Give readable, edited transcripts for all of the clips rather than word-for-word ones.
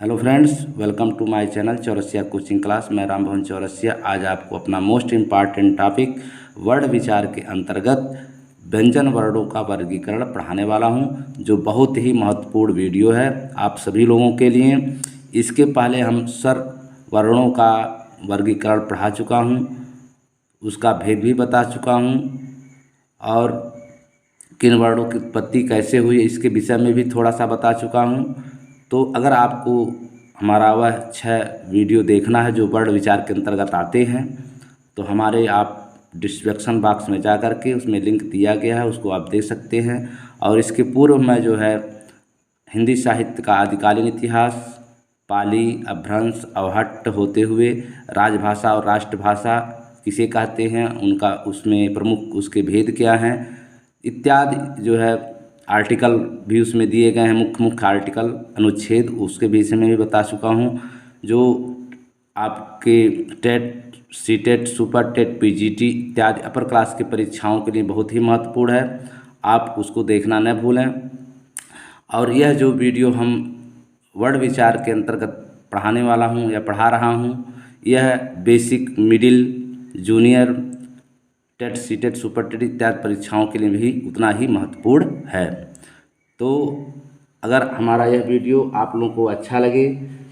Hello friends, welcome to my channel Chaurasia coaching class. मैं राम भवन चौरसिया आज आपको अपना मोस्ट इम्पॉर्टेंट टॉपिक वर्ण विचार के अंतर्गत व्यंजन वर्णों का वर्गीकरण पढ़ाने वाला हूं, जो बहुत ही महत्वपूर्ण वीडियो है आप सभी लोगों के लिए। इसके पहले हम स्वर वर्णों का वर्गीकरण पढ़ा चुका हूं, उसका भेद भी बता चुका हूं और किन वर्णों की उत्पत्ति कैसे हुई इसके विषय में भी थोड़ा सा बता चुका हूं। तो अगर आपको हमारा वह 6 वीडियो देखना है जो वर्ण विचार के अंतर्गत आते हैं, तो हमारे आप डिस्क्रिप्शन बॉक्स में जा कर के उसमें लिंक दिया गया है, उसको आप देख सकते हैं। और इसके पूर्व में जो है हिंदी साहित्य का आदिकालीन इतिहास, पाली, अपभ्रंश, अवहट्ट होते हुए राजभाषा और राष्ट्रभाषा किसे कहते हैं, उनका उसमें प्रमुख उसके भेद क्या हैं इत्यादि जो है आर्टिकल भी उसमें दिए गए हैं, मुख्य मुख्य आर्टिकल अनुच्छेद उसके विषय में भी बता चुका हूँ, जो आपके TET, CTET, super TET, PGT इत्यादि अपर क्लास की परीक्षाओं के लिए बहुत ही महत्वपूर्ण है। आप उसको देखना न भूलें। और यह जो वीडियो हम वर्ण विचार के अंतर्गत पढ़ाने वाला हूँ या पढ़ा रहा हूँ, यह basic, middle, junior, TET, CTET, super TET इत्यादि परीक्षाओं के लिए भी उतना ही महत्वपूर्ण है। तो अगर हमारा यह वीडियो आप लोगों को अच्छा लगे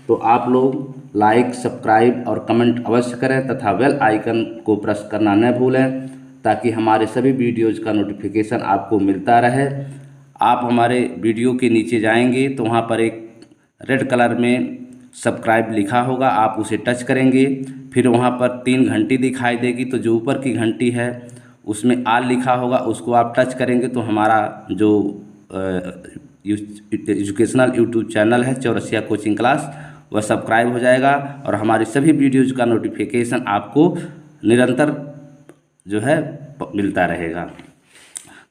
तो आप लोग लाइक, सब्सक्राइब और कमेंट अवश्य करें तथा बेल आइकन को प्रेस करना न भूलें, ताकि हमारे सभी वीडियोज का नोटिफिकेशन आपको मिलता रहे। आप हमारे वीडियो के नीचे जाएंगे तो वहाँ पर एक रेड कलर में सब्सक्राइब लिखा होगा, आप उसे टच करेंगे, फिर वहाँ पर 3 घंटी दिखाई देगी, तो जो ऊपर की घंटी है उसमें आल लिखा होगा, उसको आप टच करेंगे तो हमारा जो एजुकेशनल यूट्यूब चैनल है चौरसिया कोचिंग क्लास, वह सब्सक्राइब हो जाएगा और हमारी सभी वीडियोज़ का नोटिफिकेशन आपको निरंतर जो है मिलता रहेगा।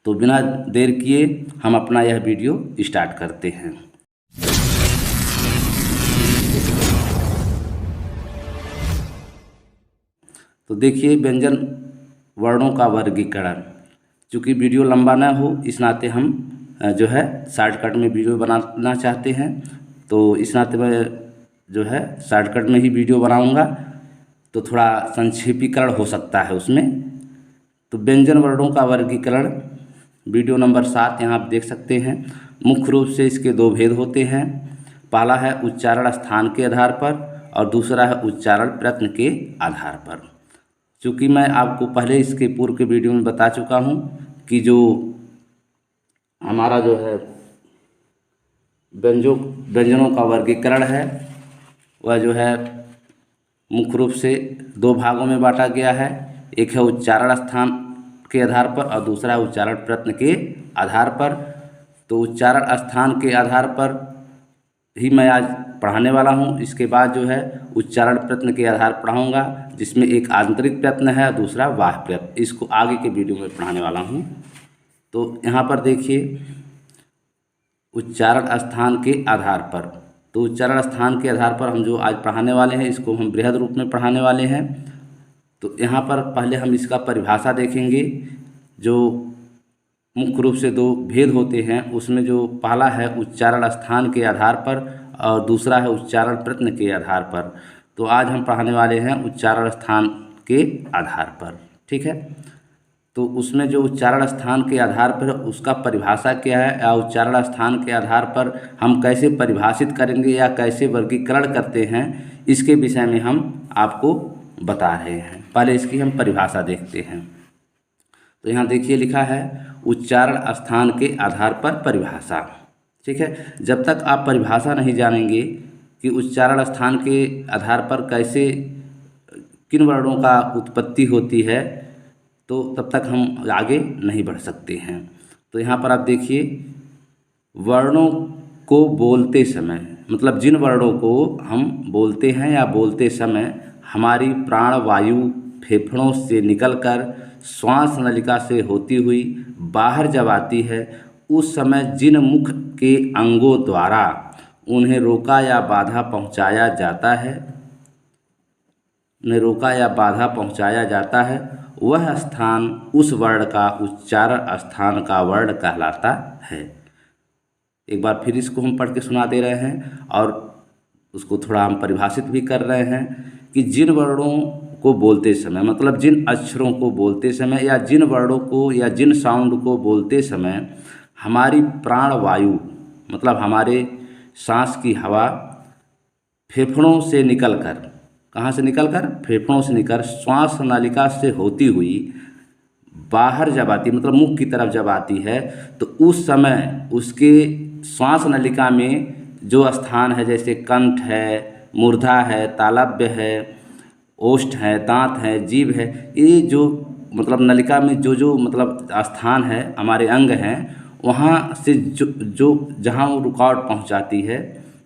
तो बिना देर किए हम अपना यह वीडियो स्टार्ट करते हैं। तो देखिए, व्यंजन वर्णों का वर्गीकरण, चूँकि वीडियो लंबा ना हो इस नाते हम जो है शॉर्टकट में वीडियो बनाना चाहते हैं, तो इस नाते मैं जो है शॉर्टकट में ही वीडियो बनाऊंगा, तो थोड़ा संक्षेपीकरण हो सकता है उसमें। तो व्यंजन वर्णों का वर्गीकरण वीडियो नंबर 7 यहाँ आप देख सकते हैं। मुख्य रूप से इसके 2 भेद होते हैं। पहला है उच्चारण स्थान के आधार पर और दूसरा है उच्चारण प्रयत्न के आधार पर। चूँकि मैं आपको पहले इसके पूर्व के वीडियो में बता चुका हूँ कि जो हमारा जो है व्यंजनों का वर्गीकरण है वह जो है मुख्य रूप से 2 भागों में बांटा गया है। एक है उच्चारण स्थान के आधार पर और दूसरा है उच्चारण प्रयत्न के आधार पर। तो उच्चारण स्थान के आधार पर ही मैं आज पढ़ाने वाला हूँ। इसके बाद जो है उच्चारण प्रयत्न के आधार पढ़ाऊँगा, जिसमें एक आंतरिक प्रयत्न है और दूसरा बाह्य प्रयत्न। इसको आगे के वीडियो में पढ़ाने वाला हूँ। तो यहाँ पर देखिए, उच्चारण स्थान के आधार पर, तो उच्चारण स्थान के आधार पर हम जो आज पढ़ाने वाले हैं इसको हम बृहद रूप में पढ़ाने वाले हैं। तो यहाँ पर पहले हम इसका परिभाषा देखेंगे। जो मुख्य रूप से 2 भेद होते हैं, उसमें जो पहला है उच्चारण स्थान के आधार पर और दूसरा है उच्चारण प्रयत्न के आधार पर। तो आज हम पढ़ाने वाले हैं उच्चारण स्थान के आधार पर, ठीक है। तो उसमें जो उच्चारण स्थान के आधार पर उसका परिभाषा क्या है या उच्चारण स्थान के आधार पर हम कैसे परिभाषित करेंगे या कैसे वर्गीकरण करते हैं, इसके विषय में हम आपको बता रहे हैं। पहले इसकी हम परिभाषा देखते हैं। तो यहाँ देखिए लिखा है उच्चारण स्थान के आधार पर परिभाषा, ठीक है। जब तक आप परिभाषा नहीं जानेंगे कि उच्चारण स्थान के आधार पर कैसे किन वर्णों का उत्पत्ति होती है, तो तब तक हम आगे नहीं बढ़ सकते हैं। तो यहाँ पर आप देखिए, वर्णों को बोलते समय, मतलब जिन वर्णों को हम बोलते हैं या बोलते समय हमारी प्राण वायु फेफड़ों से निकलकर श्वास नलिका से होती हुई बाहर जब आती है, उस समय जिन मुख के अंगों द्वारा उन्हें रोका या बाधा पहुँचाया जाता है, वह स्थान उस वर्ण का उच्चारण स्थान का वर्ण कहलाता है। एक बार फिर इसको हम पढ़ के सुना दे रहे हैं। और उसको थोड़ा हम परिभाषित भी कर रहे हैं कि जिन वर्णों को बोलते समय, मतलब जिन अक्षरों को बोलते समय या जिन वर्णों को या जिन साउंड को बोलते समय हमारी प्राण वायु, मतलब हमारे सांस की हवा फेफड़ों से निकलकर, कहाँ से निकलकर, फेफड़ों से निकल श्वास नलिका से होती हुई बाहर जब आती, मतलब मुख की तरफ जब आती है, तो उस समय उसके श्वास नलिका में जो स्थान है, जैसे कंठ है, मूर्धा है, तालव्य है, ओष्ठ है, दांत है, जीभ है, ये जो मतलब नलिका में जो जो मतलब स्थान है, हमारे अंग हैं, वहाँ से जो जहाँ वो रुकावट पहुँचाती है,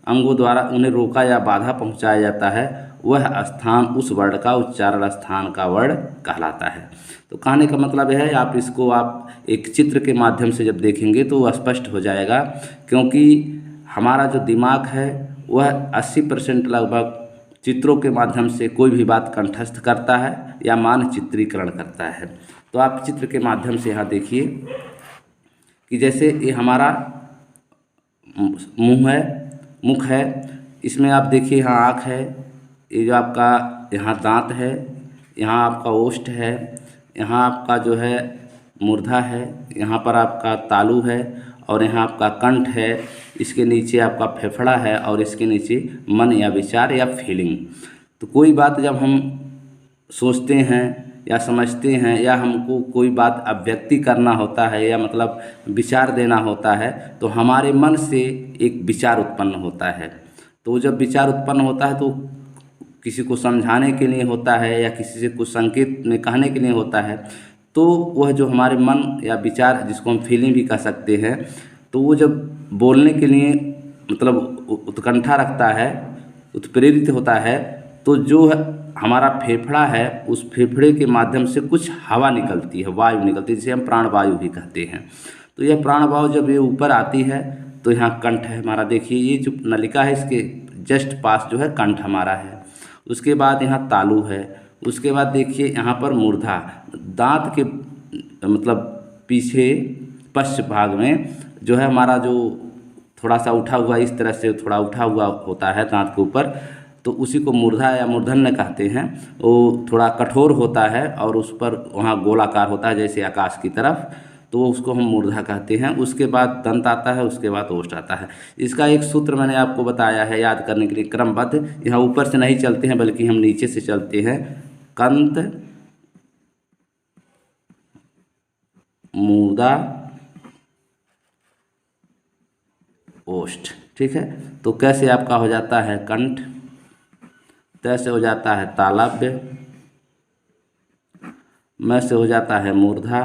अंगों द्वारा उन्हें रोका या बाधा पहुँचाया जाता है, वह स्थान उस वर्ण का उच्चारण स्थान का वर्ण कहलाता है। तो कहने का मतलब यह है, आप इसको आप एक चित्र के माध्यम से जब देखेंगे तो वह स्पष्ट हो जाएगा, क्योंकि हमारा जो दिमाग है वह 80% लगभग चित्रों के माध्यम से कोई भी बात कंठस्थ करता है या मानचित्रीकरण करता है। तो आप चित्र के माध्यम से यहाँ देखिए कि जैसे ये हमारा मुख है, इसमें आप देखिए यहाँ आँख है, ये जो आपका यहाँ दांत है, यहाँ आपका ओष्ठ है, यहाँ आपका जो है मूर्धा है, यहाँ पर आपका तालु है और यहाँ आपका कंठ है, इसके नीचे आपका फेफड़ा है और इसके नीचे मन या विचार या फीलिंग। तो कोई बात जब हम सोचते हैं या समझते हैं या हमको कोई बात अभिव्यक्ति करना होता है या मतलब विचार देना होता है, तो हमारे मन से एक विचार उत्पन्न होता है। तो जब विचार उत्पन्न होता है तो किसी को समझाने के लिए होता है या किसी से कुछ संकेत में कहने के लिए होता है, तो वह जो हमारे मन या विचार, जिसको हम फीलिंग भी कह सकते हैं, तो वो जब बोलने के लिए मतलब उत्कंठा रखता है, उत्प्रेरित होता है, तो जो हमारा फेफड़ा है उस फेफड़े के माध्यम से कुछ हवा निकलती है, वायु निकलती है, जिसे हम प्राण वायु भी कहते हैं। तो यह प्राण वायु जब ये ऊपर आती है तो यहाँ कंठ है हमारा, देखिए ये जो नलिका है इसके जस्ट पास जो है कंठ हमारा है। उसके बाद यहाँ तालु है, उसके बाद देखिए यहाँ पर मूर्धा, दांत के मतलब पीछे पश्च भाग में जो है हमारा जो थोड़ा सा उठा हुआ, इस तरह से थोड़ा उठा हुआ होता है दांत के ऊपर, तो उसी को मूर्धा या मूर्धन्य कहते हैं। वो थोड़ा कठोर होता है और उस पर वहाँ गोलाकार होता है जैसे आकाश की तरफ, तो उसको हम मूर्धा कहते हैं। उसके बाद दंत आता है, उसके बाद ओष्ठ आता है। इसका एक सूत्र मैंने आपको बताया है याद करने के लिए क्रमबद्ध, यहाँ ऊपर से नहीं चलते हैं बल्कि हम नीचे से चलते हैं। कंत, मूर्धा, ओष्ठ, ठीक है। तो कैसे आपका हो जाता है कंठ, तैसे हो जाता है तालव्य, मैं से हो जाता है मूर्धा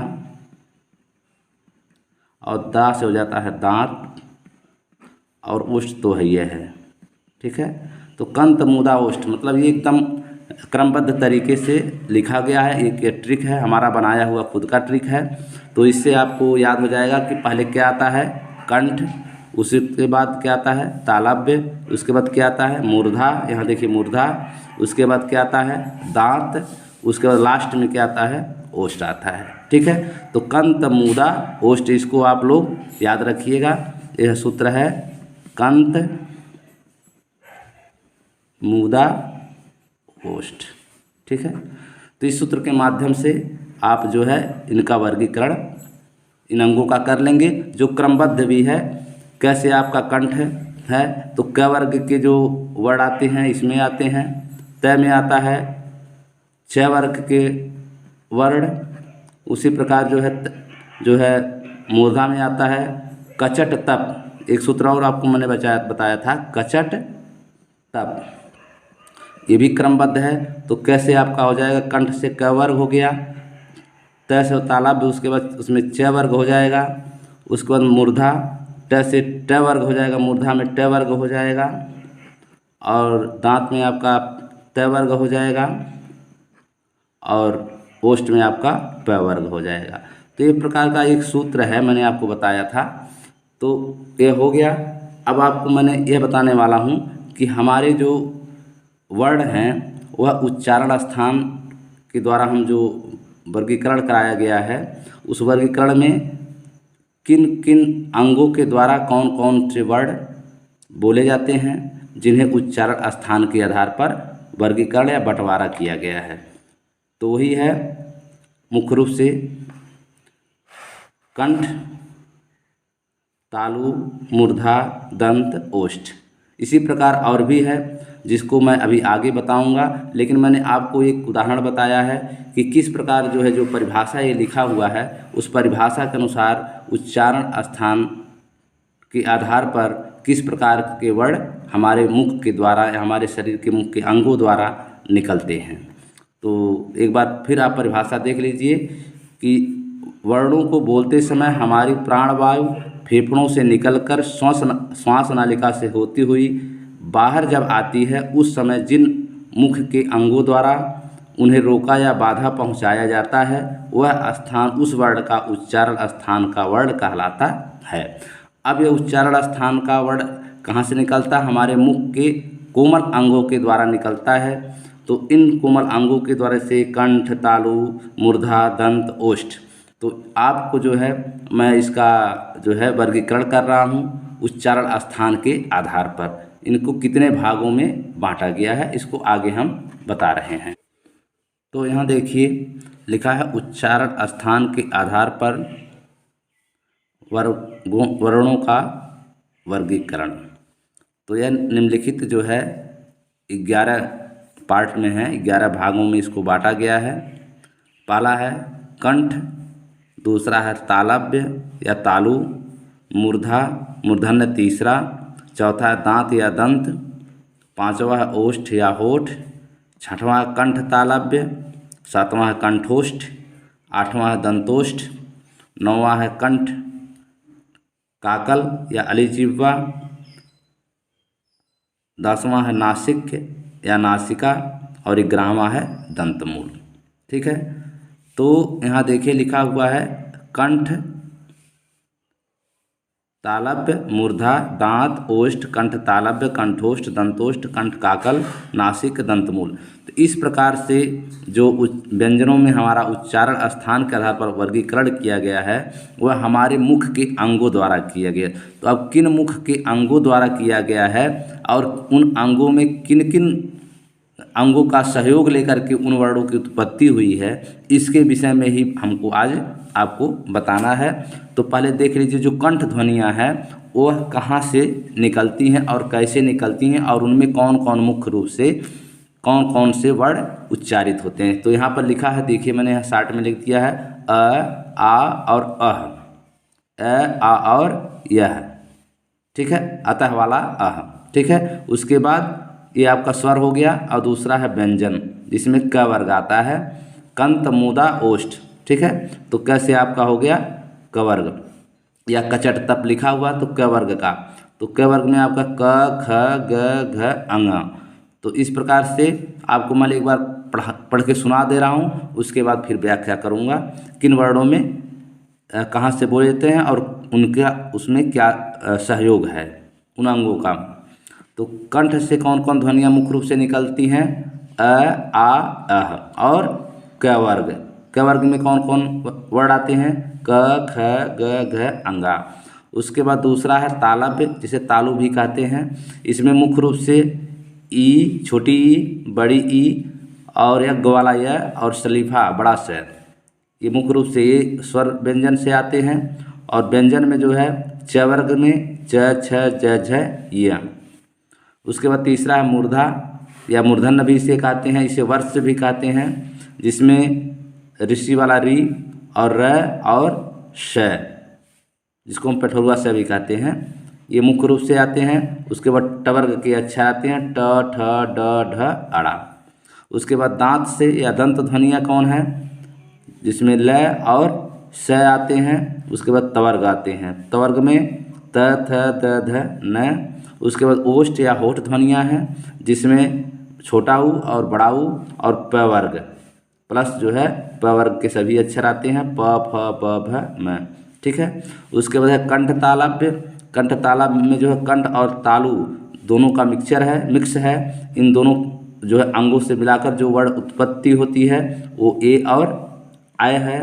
और दा से हो जाता है दांत और ओष्ठ तो है ये है, ठीक है। तो कंत, मूर्धा, ओष्ठ मतलब ये एकदम क्रमबद्ध तरीके से लिखा गया है। एक ये ट्रिक है, हमारा बनाया हुआ खुद का ट्रिक है। तो इससे आपको याद हो जाएगा कि पहले क्या आता है कंठ, उसके बाद क्या आता है तालव्य, उसके बाद क्या आता है मूर्धा, यहाँ देखिए मूर्धा, उसके बाद क्या आता है दांत, उसके बाद लास्ट में क्या आता है ओष्ठ आता है, ठीक है। तो कंत, मूर्धा, ओष्ठ, इसको आप लोग याद रखिएगा। यह सूत्र है कंत, मूर्धा, ओष्ठ, ठीक है। तो इस सूत्र के माध्यम से आप जो है इनका वर्गीकरण इन अंगों का कर लेंगे, जो क्रमबद्ध भी है। कैसे आपका कंठ है तो क वर्ग के जो वर्ड आते हैं इसमें आते हैं, तय में आता है छ वर्ग के वर्ण, उसी प्रकार जो है मूर्धा में आता है कचट तप। एक सूत्र और आपको मैंने बताया था कचट तप, ये भी क्रमबद्ध है। तो कैसे आपका हो जाएगा कंठ से क वर्ग हो गया, तय से तालव्य, उसके बाद उसमें च वर्ग हो जाएगा, उसके बाद मूर्धा, ट से ट वर्ग हो जाएगा, मूर्धा में ट वर्ग हो जाएगा और दांत में आपका त वर्ग हो जाएगा और ओष्ठ में आपका प वर्ग हो जाएगा। तो ये प्रकार का एक सूत्र है, मैंने आपको बताया था। तो ये हो गया। अब आपको मैंने यह बताने वाला हूँ कि हमारे जो वर्ण हैं वह उच्चारण स्थान के द्वारा हम जो वर्गीकरण कराया गया है, उस वर्गीकरण में किन किन अंगों के द्वारा कौन कौन से वर्ण बोले जाते हैं, जिन्हें उच्चारण स्थान के आधार पर वर्गीकरण या बंटवारा किया गया है। तो वही है मुख्य रूप से कंठ, तालु, मूर्धा, दंत, ओष्ठ। इसी प्रकार और भी है जिसको मैं अभी आगे बताऊंगा, लेकिन मैंने आपको एक उदाहरण बताया है कि किस प्रकार जो है जो परिभाषा ये लिखा हुआ है उस परिभाषा के अनुसार उच्चारण स्थान के आधार पर किस प्रकार के वर्ण हमारे मुख के द्वारा या हमारे शरीर के मुख के अंगों द्वारा निकलते हैं। तो एक बार फिर आप परिभाषा देख लीजिए कि वर्णों को बोलते समय हमारी प्राणवायु फेफड़ों से निकलकर श्वास नालिका से होती हुई बाहर जब आती है उस समय जिन मुख के अंगों द्वारा उन्हें रोका या बाधा पहुंचाया जाता है वह स्थान उस वर्ण का उच्चारण स्थान का वर्ण कहलाता है। अब यह उच्चारण स्थान का वर्ण कहाँ से निकलता है? हमारे मुख के कोमल अंगों के द्वारा निकलता है। तो इन कोमल अंगों के द्वारा से कंठ, तालु, मूर्धा, दंत, ओष्ठ। तो आपको जो है मैं इसका जो है वर्गीकरण कर रहा हूँ उच्चारण स्थान के आधार पर। इनको कितने भागों में बांटा गया है इसको आगे हम बता रहे हैं। तो यहाँ देखिए लिखा है उच्चारण स्थान के आधार पर वर्णों का वर्गीकरण। तो यह निम्नलिखित जो है 11 पार्ट में है, 11 भागों में इसको बांटा गया है। पहला है कंठ, दूसरा है तालव्य या तालु, मूर्धा, मूर्धन्य तीसरा, चौथा है दांत या दंत, पांचवा है ओष्ठ या होठ, छठवां है कंठ तालव्य, सातवां है कंठोष्ठ, आठवां है दंतोष्ठ, नौवां है कंठ काकल या अलीजिह्वा, 10वां है नासिक या नासिका और 11वां है दंतमूल। ठीक है, तो यहाँ देखिए लिखा हुआ है कंठ, तालव्य, मूर्धा, दांत, ओष्ठ, कंठ तालव्य, कंठोष्ठ, दंतोष्ठ, कंठ काकल, नासिक, दंतमूल। तो इस प्रकार से जो व्यंजनों में हमारा उच्चारण स्थान के आधार पर वर्गीकरण किया गया है वह हमारे मुख के अंगों द्वारा किया गया। तो अब किन मुख के अंगों द्वारा किया गया है और उन अंगों में किन किन अंगों का सहयोग लेकर के उन वर्णों की उत्पत्ति हुई है इसके विषय में ही हमको आज आपको बताना है। तो पहले देख लीजिए जो कंठ ध्वनियाँ हैं वह कहाँ से निकलती हैं और कैसे निकलती हैं और उनमें कौन कौन मुख्य रूप से कौन कौन से वर्ण उच्चारित होते हैं। तो यहाँ पर लिखा है, देखिए मैंने यहाँ शार्ट में लिख दिया है अ, आ और अह, अ, आ और यह। ठीक है, अतः वाला अह। ठीक है, उसके बाद ये आपका स्वर हो गया और दूसरा है व्यंजन जिसमें क वर्ग आता है, कंत, मूदा, ओष्ठ। ठीक है, तो कैसे आपका हो गया क वर्ग या कचट तप लिखा हुआ तो क वर्ग का, तो क वर्ग में आपका क, ख, ग, घ, अंग। तो इस प्रकार से आपको मैं एक बार पढ़ के सुना दे रहा हूँ, उसके बाद फिर व्याख्या करूँगा किन वर्णों में कहाँ से बोले जाते हैं और उनका उसमें क्या सहयोग है उन अंगों का। तो कंठ से कौन कौन ध्वनियाँ मुख्य रूप से निकलती हैं? अ, आ, अह और क वर्ग। क वर्ग में कौन कौन वर्ड आते हैं? क, ख, ग, घ, अंगा। उसके बाद दूसरा है तालव्य जिसे तालु भी कहते हैं। इसमें मुख्य रूप से ई, छोटी ई, बड़ी ई और यह ग्वाला य और शलीफा बड़ा स, ये मुख्य रूप से ये स्वर व्यंजन से आते हैं। और व्यंजन में जो है च वर्ग में च, छ, ज, झ, य। उसके बाद तीसरा है मूर्धा या मूर्धन्य भी इसे कहते हैं, इसे वर्ष भी कहते हैं, जिसमें ऋषि वाला री और र और श, जिसको हम पेठरुआ से भी कहते हैं, ये मुख्य रूप से आते हैं। उसके बाद ट वर्ग के अक्षर आते हैं ट, ठ, ड, ढ, अड़ा। उसके बाद दांत से या दंत ध्वनियाँ कौन है? जिसमें ल और स आते हैं। उसके बाद तवर्ग आते हैं, तवर्ग में त, थ, द, ध, न। उसके बाद ओष्ठ या होठ ध्वनियाँ हैं जिसमें छोटा ऊ और बड़ा ऊ और प वर्ग प्लस जो है प वर्ग के सभी अक्षर आते हैं प, फ, ब, भ, म। ठीक है, उसके बाद है कंठ तालव्य। कंठ तालव्य में जो है कंठ और तालु दोनों का मिक्स है। इन दोनों जो है अंगों से मिलाकर जो वर्ण उत्पत्ति होती है वो ए और आय है।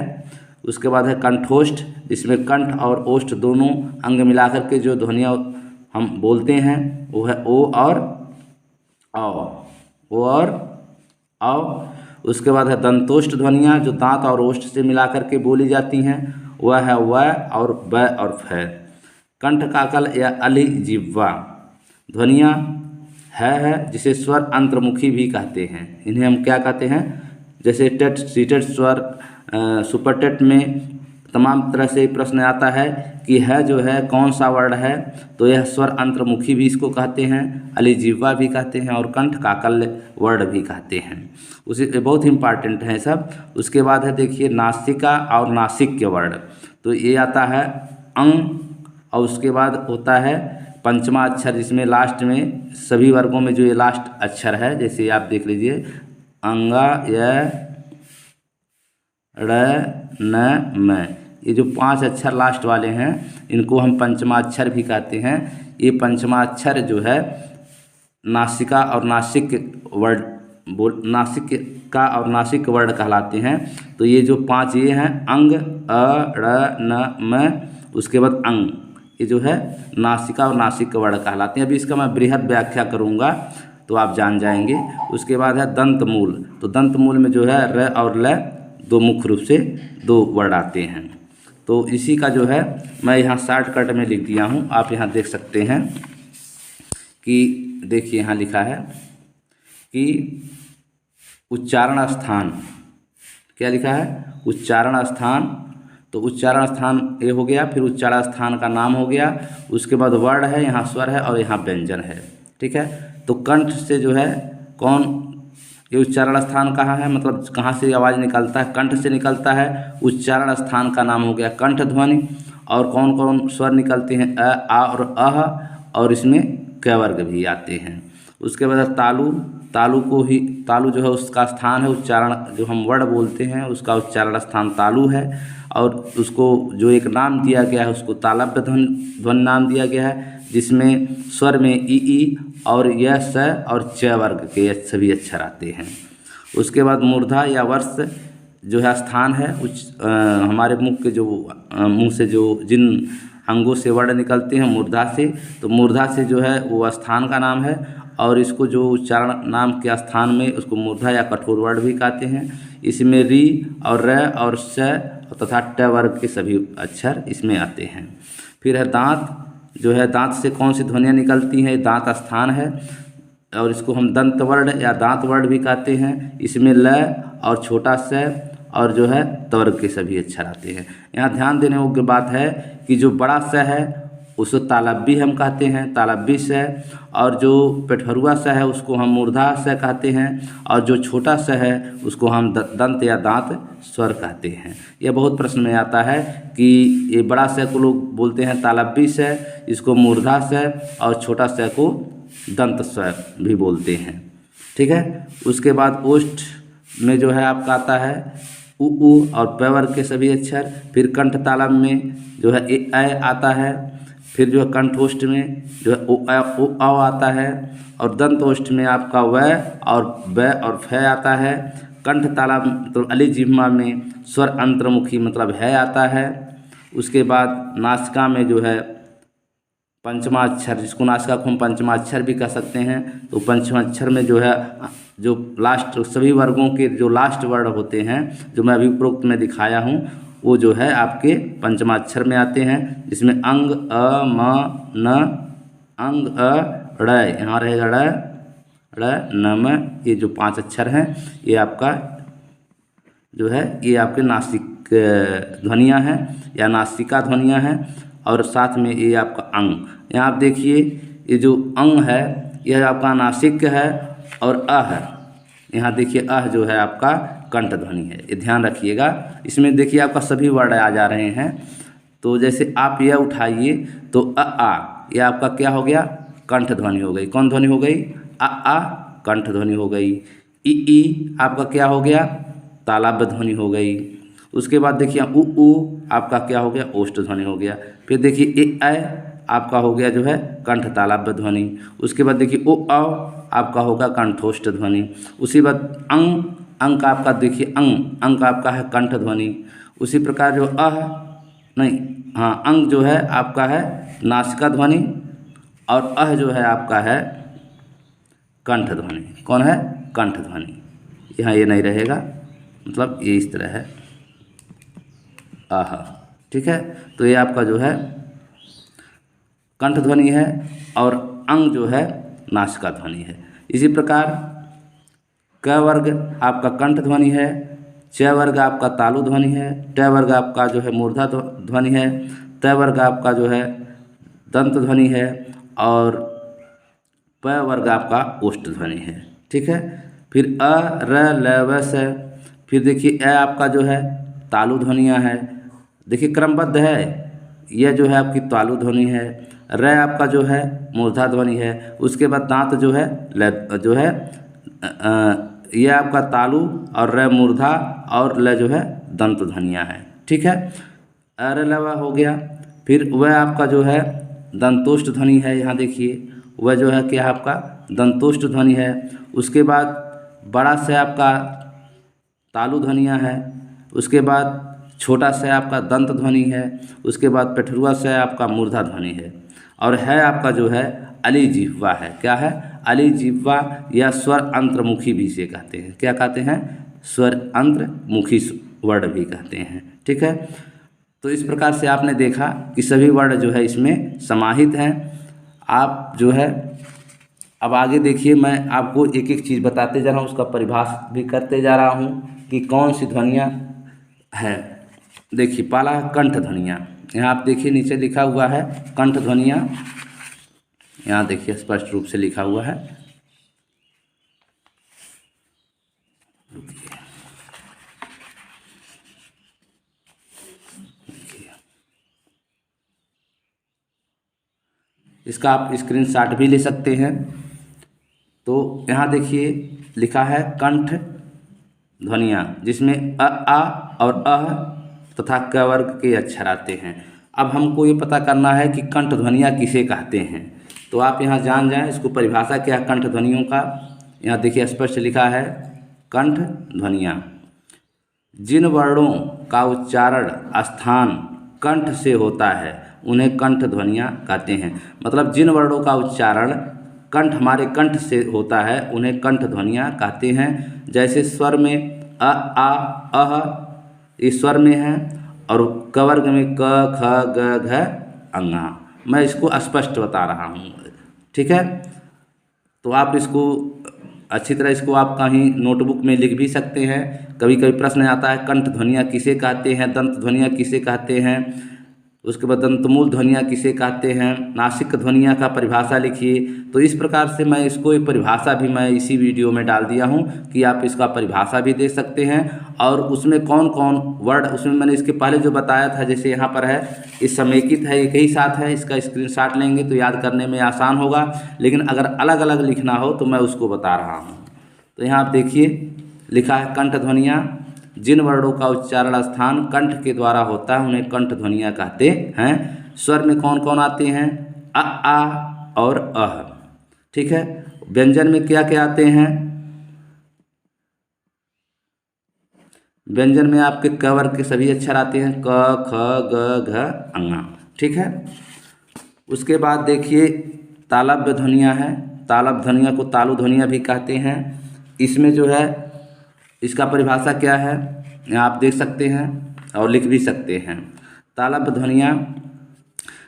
उसके बाद है कंठोष्ठ जिसमें कंठ और ओष्ठ दोनों अंग मिलाकर के जो ध्वनियाँ हम बोलते हैं वो है ओ और औ, और औ। उसके बाद है दंतोष्ठ ध्वनियाँ जो दांत और ओष्ठ से मिलाकर के बोली जाती हैं, वह है व और ब और फ। कंठ काकल या अली जिह्वा ध्वनियाँ है जिसे स्वर अंतर्मुखी भी कहते हैं। इन्हें हम क्या कहते हैं? जैसे टेट सीटेड स्वर सुपर टेट में तमाम तरह से प्रश्न आता है कि है जो है कौन सा वर्ण है, तो यह स्वर अंतर्मुखी भी इसको कहते हैं, अलिजिह्वा भी कहते हैं और कंठ काकल वर्ण भी कहते हैं। उसी बहुत इंपॉर्टेंट है सब। उसके बाद है देखिए नासिका और नासिक्य वर्ण, तो ये आता है अंग, और उसके बाद होता है पंचमा अक्षर जिसमें लास्ट में सभी वर्गों में जो ये लास्ट अक्षर है, जैसे आप देख लीजिए अंगा य ड़ न म, ये जो 5 अक्षर लास्ट वाले हैं इनको हम पंचमाक्षर भी कहते हैं। ये पंचमाक्षर जो है नासिका और नासिक वर्ण नासिका और नासिक वर्ण कहलाते हैं। तो ये जो 5 ये हैं अंग अ ड़ न म, उसके बाद अंग, ये जो है नासिका और नासिक वर्ण कहलाते हैं। अभी इसका मैं बृहद व्याख्या करूँगा तो आप जान जाएंगे। उसके बाद है दंत मूल, तो दंत मूल में जो है र और ल दो मुख्य रूप से 2 वर्ण आते हैं। तो इसी का जो है मैं यहाँ शॉर्टकट में लिख दिया हूँ, आप यहाँ देख सकते हैं कि देखिए यहाँ लिखा है कि उच्चारण स्थान, क्या लिखा है? उच्चारण स्थान। तो उच्चारण स्थान ये हो गया, फिर उच्चारण स्थान का नाम हो गया, उसके बाद वर्ण है, यहाँ स्वर है और यहाँ व्यंजन है। ठीक है, तो कंठ से जो है कौन, ये उच्चारण स्थान कहाँ है, मतलब कहाँ से आवाज़ निकलता है? कंठ से निकलता है। उच्चारण स्थान का नाम हो गया कंठ ध्वनि। और कौन कौन स्वर निकलते हैं? अ, आ और अह, और इसमें क वर्ग भी आते हैं। उसके बाद तालु, तालु को ही, तालु जो है उसका स्थान है उच्चारण, जो हम वर्ण बोलते हैं उसका उच्चारण स्थान तालु है, और उसको जो एक नाम दिया गया है उसको तालव्य ध्वनि नाम दिया गया है, जिसमें स्वर में ई और य स और च वर्ग के सभी अक्षर आते हैं। उसके बाद मूर्धा या वर्ष जो है स्थान है हमारे मुख के जो मुंह से जो जिन अंगों से वर्ण निकलते हैं मूर्धा से, तो मूर्धा से जो है वो स्थान का नाम है, और इसको जो उच्चारण नाम के स्थान में उसको मूर्धा या कठोर वर्ण भी कहते हैं। इसमें री और र और स तथा ट वर्ग के सभी अक्षर इसमें आते हैं। फिर है दांत, जो है दांत से कौन सी ध्वनियाँ निकलती हैं? दांत स्थान है, और इसको हम दंत वर्ण या दांत वर्ण भी कहते हैं। इसमें ल और छोटा स और जो है तवर्ग के सभी अक्षर आते हैं। यहाँ ध्यान देने योग्य बात है कि जो बड़ा स है उसको तालव्य हम कहते हैं, तालव्य स, और जो पेटफरुआ स है उसको हम मूर्धा स कहते हैं, और जो छोटा स है उसको हम दंत या दांत स्वर कहते हैं। यह बहुत प्रश्न में आता है कि ये बड़ा स को लोग बोलते हैं तालव्य स, इसको मूर्धा स, और छोटा स को दंत स्वर भी बोलते हैं। ठीक है, उसके बाद ओष्ठ में जो है आपका आता है उ और प वर्ग के सभी अक्षर। फिर कंठ तालव्य में जो है ए आता है। फिर जो है कंठोष्ठ में जो है ओ आ आता है, और दंतोष्ठ में आपका व और ब और फ आता है। कंठ तालव्य मतलब अली जिह्वा में स्वर अंतर्मुखी मतलब है आता है। उसके बाद नासिका में जो है पंचमाक्षर, जिसको नासिका को हम पंचमाक्षर भी कह सकते हैं, तो पंचमाक्षर में जो है जो लास्ट सभी वर्गों के जो लास्ट वर्ण होते हैं जो मैं अभी उपरोक्त में दिखाया हूँ, वो जो है आपके पंचमाक्षर में आते हैं, जिसमें अंग अ म न, अंग अ ड़, यहाँ रहेगा ड़ न म, ये जो 5 अक्षर हैं ये आपका जो है ये आपके नासिक ध्वनियाँ हैं या नासिका ध्वनियाँ हैं, और साथ में ये आपका अंग। यहाँ आप देखिए ये जो अंग है यह आपका नासिक है, और अ है, यहाँ देखिए अह जो है आपका कंठ ध्वनि है, ये ध्यान रखिएगा। इसमें देखिए आपका सभी वर्ण आ जा रहे हैं। तो जैसे आप यह उठाइए तो आ, ये आपका क्या हो गया? कंठ ध्वनि हो गई। कौन ध्वनि हो गई? आ कंठ ध्वनि हो गई। ई आपका क्या हो गया? तालव्य ध्वनि हो गई। उसके बाद देखिए उ आपका क्या हो गया? ओष्ठ ध्वनि हो गया। फिर देखिए ए आपका हो गया जो है कंठ तालव्य ध्वनि। उसके बाद देखिए ओ औ आपका होगा कंठोष्ठ ध्वनि। उसी बाद अंग का आपका देखिए अंग का आपका है कंठ ध्वनि। उसी प्रकार जो अंग जो है आपका है नासिका ध्वनि, और अह जो है आपका है कंठ ध्वनि। कौन है? कंठ ध्वनि। यहाँ ये नहीं रहेगा, मतलब ये इस तरह है आह। ठीक है, तो ये आपका जो है कंठ ध्वनि है और अंग जो है नासिका ध्वनि है। इसी प्रकार क वर्ग आपका कंठ ध्वनि है, च वर्ग आपका तालु ध्वनि है, ट वर्ग आपका जो है मूर्धा ध्वनि है, त वर्ग आपका जो है दंत ध्वनि है और प वर्ग आपका ओष्ठ ध्वनि है। ठीक है, फिर अ र ल व स, फिर देखिए अ आपका जो है तालु ध्वनियाँ है। देखिए क्रमबद्ध है, यह जो है आपकी तालु ध्वनि है, र आपका जो है मूर्धा ध्वनि है, उसके बाद दांत जो है जो है ये आपका तालु और र मूर्धा और ल जो है दंत ध्वनियाँ है। ठीक है, अर लवा हो गया। फिर वह आपका जो है दंतोष्ठ ध्वनि है, यहाँ देखिए वह जो है क्या आपका दंतोष्ठ ध्वनि है। उसके बाद बड़ा से आपका तालु ध्वनियाँ है, उसके बाद छोटा से आपका दंत ध्वनि है, उसके बाद पेठरुआ से आपका मूर्धा ध्वनि है और है आपका जो है अली जिह्वा है। क्या है? अली जिह्वा या स्वर अंतर्मुखी भी इसे कहते हैं। क्या कहते हैं? स्वर अंतर्मुखी वर्ण भी कहते हैं। ठीक है, तो इस प्रकार से आपने देखा कि सभी वर्ण जो है इसमें समाहित हैं। आप जो है अब आगे देखिए, मैं आपको एक एक चीज़ बताते जा रहा हूँ, उसका परिभाषा भी करते जा रहा हूँ कि कौन सी ध्वनियाँ हैं। देखिए पहला है कंठ ध्वनियाँ। यहाँ आप देखिए नीचे लिखा हुआ है कंठ ध्वनियाँ, यहाँ देखिए स्पष्ट रूप से लिखा हुआ है। इसका आप स्क्रीनशॉट भी ले सकते हैं। तो यहाँ देखिए लिखा है कंठ ध्वनियाँ, जिसमें आ और अह तथा क वर्ग के अक्षर आते हैं। अब हमको ये पता करना है कि कंठ ध्वनियाँ किसे कहते हैं। तो आप यहाँ जान जाएं इसको परिभाषा क्या है कंठ ध्वनियों का। यहाँ देखिए स्पष्ट लिखा है कंठ ध्वनियाँ जिन वर्णों का उच्चारण स्थान कंठ से होता है उन्हें कंठ ध्वनियाँ कहते हैं। मतलब जिन वर्णों का उच्चारण कंठ हमारे कंठ से होता है उन्हें कंठ ध्वनियाँ कहते हैं। जैसे स्वर में अ आ अह इस स्वर में है और क वर्ग में क ख ग घ अंगा। मैं इसको स्पष्ट बता रहा हूँ। ठीक है, तो आप इसको अच्छी तरह इसको आप कहीं नोटबुक में लिख भी सकते हैं। कभी कभी प्रश्न आता है कंठ ध्वनियाँ किसे कहते हैं, दंत ध्वनियाँ किसे कहते हैं, उसके बाद दंतमूल ध्वनियाँ किसे कहते हैं, नासिक ध्वनियाँ का परिभाषा लिखिए। तो इस प्रकार से मैं इसको एक परिभाषा भी मैं इसी वीडियो में डाल दिया हूँ कि आप इसका परिभाषा भी दे सकते हैं और उसमें कौन कौन वर्ड, उसमें मैंने इसके पहले जो बताया था जैसे यहाँ पर है इस समेकित है, एक ही साथ है, इसका स्क्रीनशॉट लेंगे तो याद करने में आसान होगा। लेकिन अगर अलग अलग लिखना हो तो मैं उसको बता रहा हूँ। तो यहाँ आप देखिए लिखा है कंठ ध्वनियाँ जिन वर्णों का उच्चारण स्थान कंठ के द्वारा होता है उन्हें कंठ ध्वनियाँ कहते हैं। स्वर में कौन कौन आते हैं? अ आ और अह। ठीक है, व्यंजन में क्या क्या आते हैं? व्यंजन में आपके क वर्ग के सभी अक्षर आते हैं, क ख ग घ अंगा। ठीक है, उसके बाद देखिए तालव्य ध्वनियाँ हैं। तालव्य ध्वनियाँ को तालु ध्वनियाँ भी कहते हैं। इसमें जो है इसका परिभाषा क्या है यहाँ आप देख सकते हैं और लिख भी सकते हैं। तालव्य ध्वनियाँ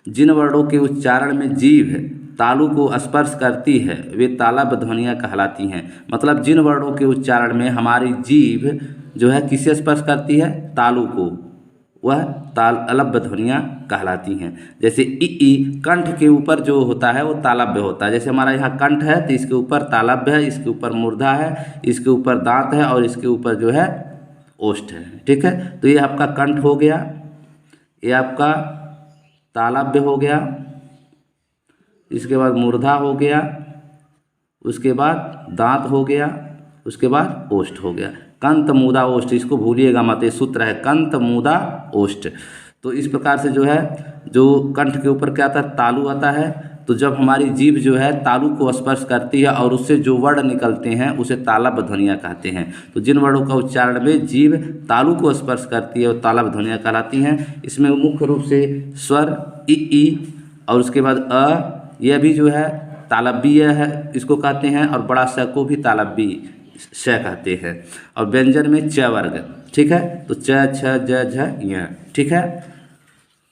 जिन वर्णों के उच्चारण में जीभ तालु को स्पर्श करती है वे तालव्य ध्वनियाँ कहलाती हैं। मतलब जिन वर्णों के उच्चारण में हमारी जीभ जो है किसे स्पर्श करती है? तालु को, वह तालव्य ध्वनियाँ कहलाती हैं। जैसे ई कंठ के ऊपर जो होता है वो तालव्य होता है। जैसे हमारा यहाँ कंठ है तो इसके ऊपर तालव्य है, इसके ऊपर मूर्धा है, इसके ऊपर दांत है और इसके ऊपर जो है ओष्ठ है। ठीक है, तो ये आपका कंठ हो गया, ये आपका तालव्य हो गया, इसके बाद मूर्धा हो गया, उसके बाद दांत हो गया, उसके बाद ओष्ठ हो गया। कंत मूदा ओष्ठ, इसको भूलिएगा मत, ये सूत्र है कंत मूदा ओष्ठ। तो इस प्रकार से जो है जो कंठ के ऊपर क्या आता है? तालु आता है। तो जब हमारी जीभ जो है तालु को स्पर्श करती है और उससे जो वर्ण निकलते हैं उसे तालव्य ध्वनियाँ कहते हैं। तो जिन वर्णों का उच्चारण में जीभ तालु को स्पर्श करती है वो तालव्य ध्वनियाँ कहलाती हैं। इसमें मुख्य रूप से स्वर ई और उसके बाद अ, यह भी जो है तालव्य है इसको कहते हैं, और बड़ा स को भी तालव्य श कहते हैं। और व्यंजन में च वर्ग, ठीक है, तो च छ ज झ य, ठीक है।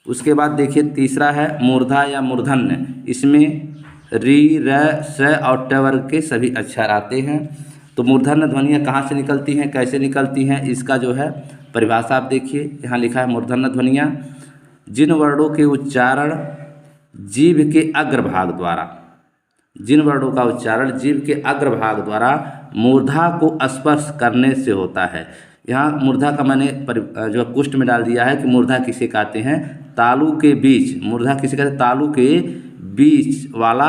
उसके बाद देखिए तीसरा है मूर्धा या मूर्धन्य। इसमें री र स और ट वर्ग के सभी अक्षर आते हैं। तो मूर्धन्य ध्वनियाँ कहाँ से निकलती हैं, कैसे निकलती हैं, इसका जो है परिभाषा आप देखिए, यहाँ लिखा है मूर्धन्य ध्वनियाँ जिन वर्णों के उच्चारण जीभ के अग्रभाग द्वारा, जिन वर्णों का उच्चारण जीभ के अग्रभाग द्वारा मूर्धा को स्पर्श करने से होता है। यहाँ मूर्धा का मैंने जो कुष्ठ में डाल दिया है कि मूर्धा किसे कहते हैं, तालु के बीच, मूर्धा किसे कहते हैं, तालु के बीच वाला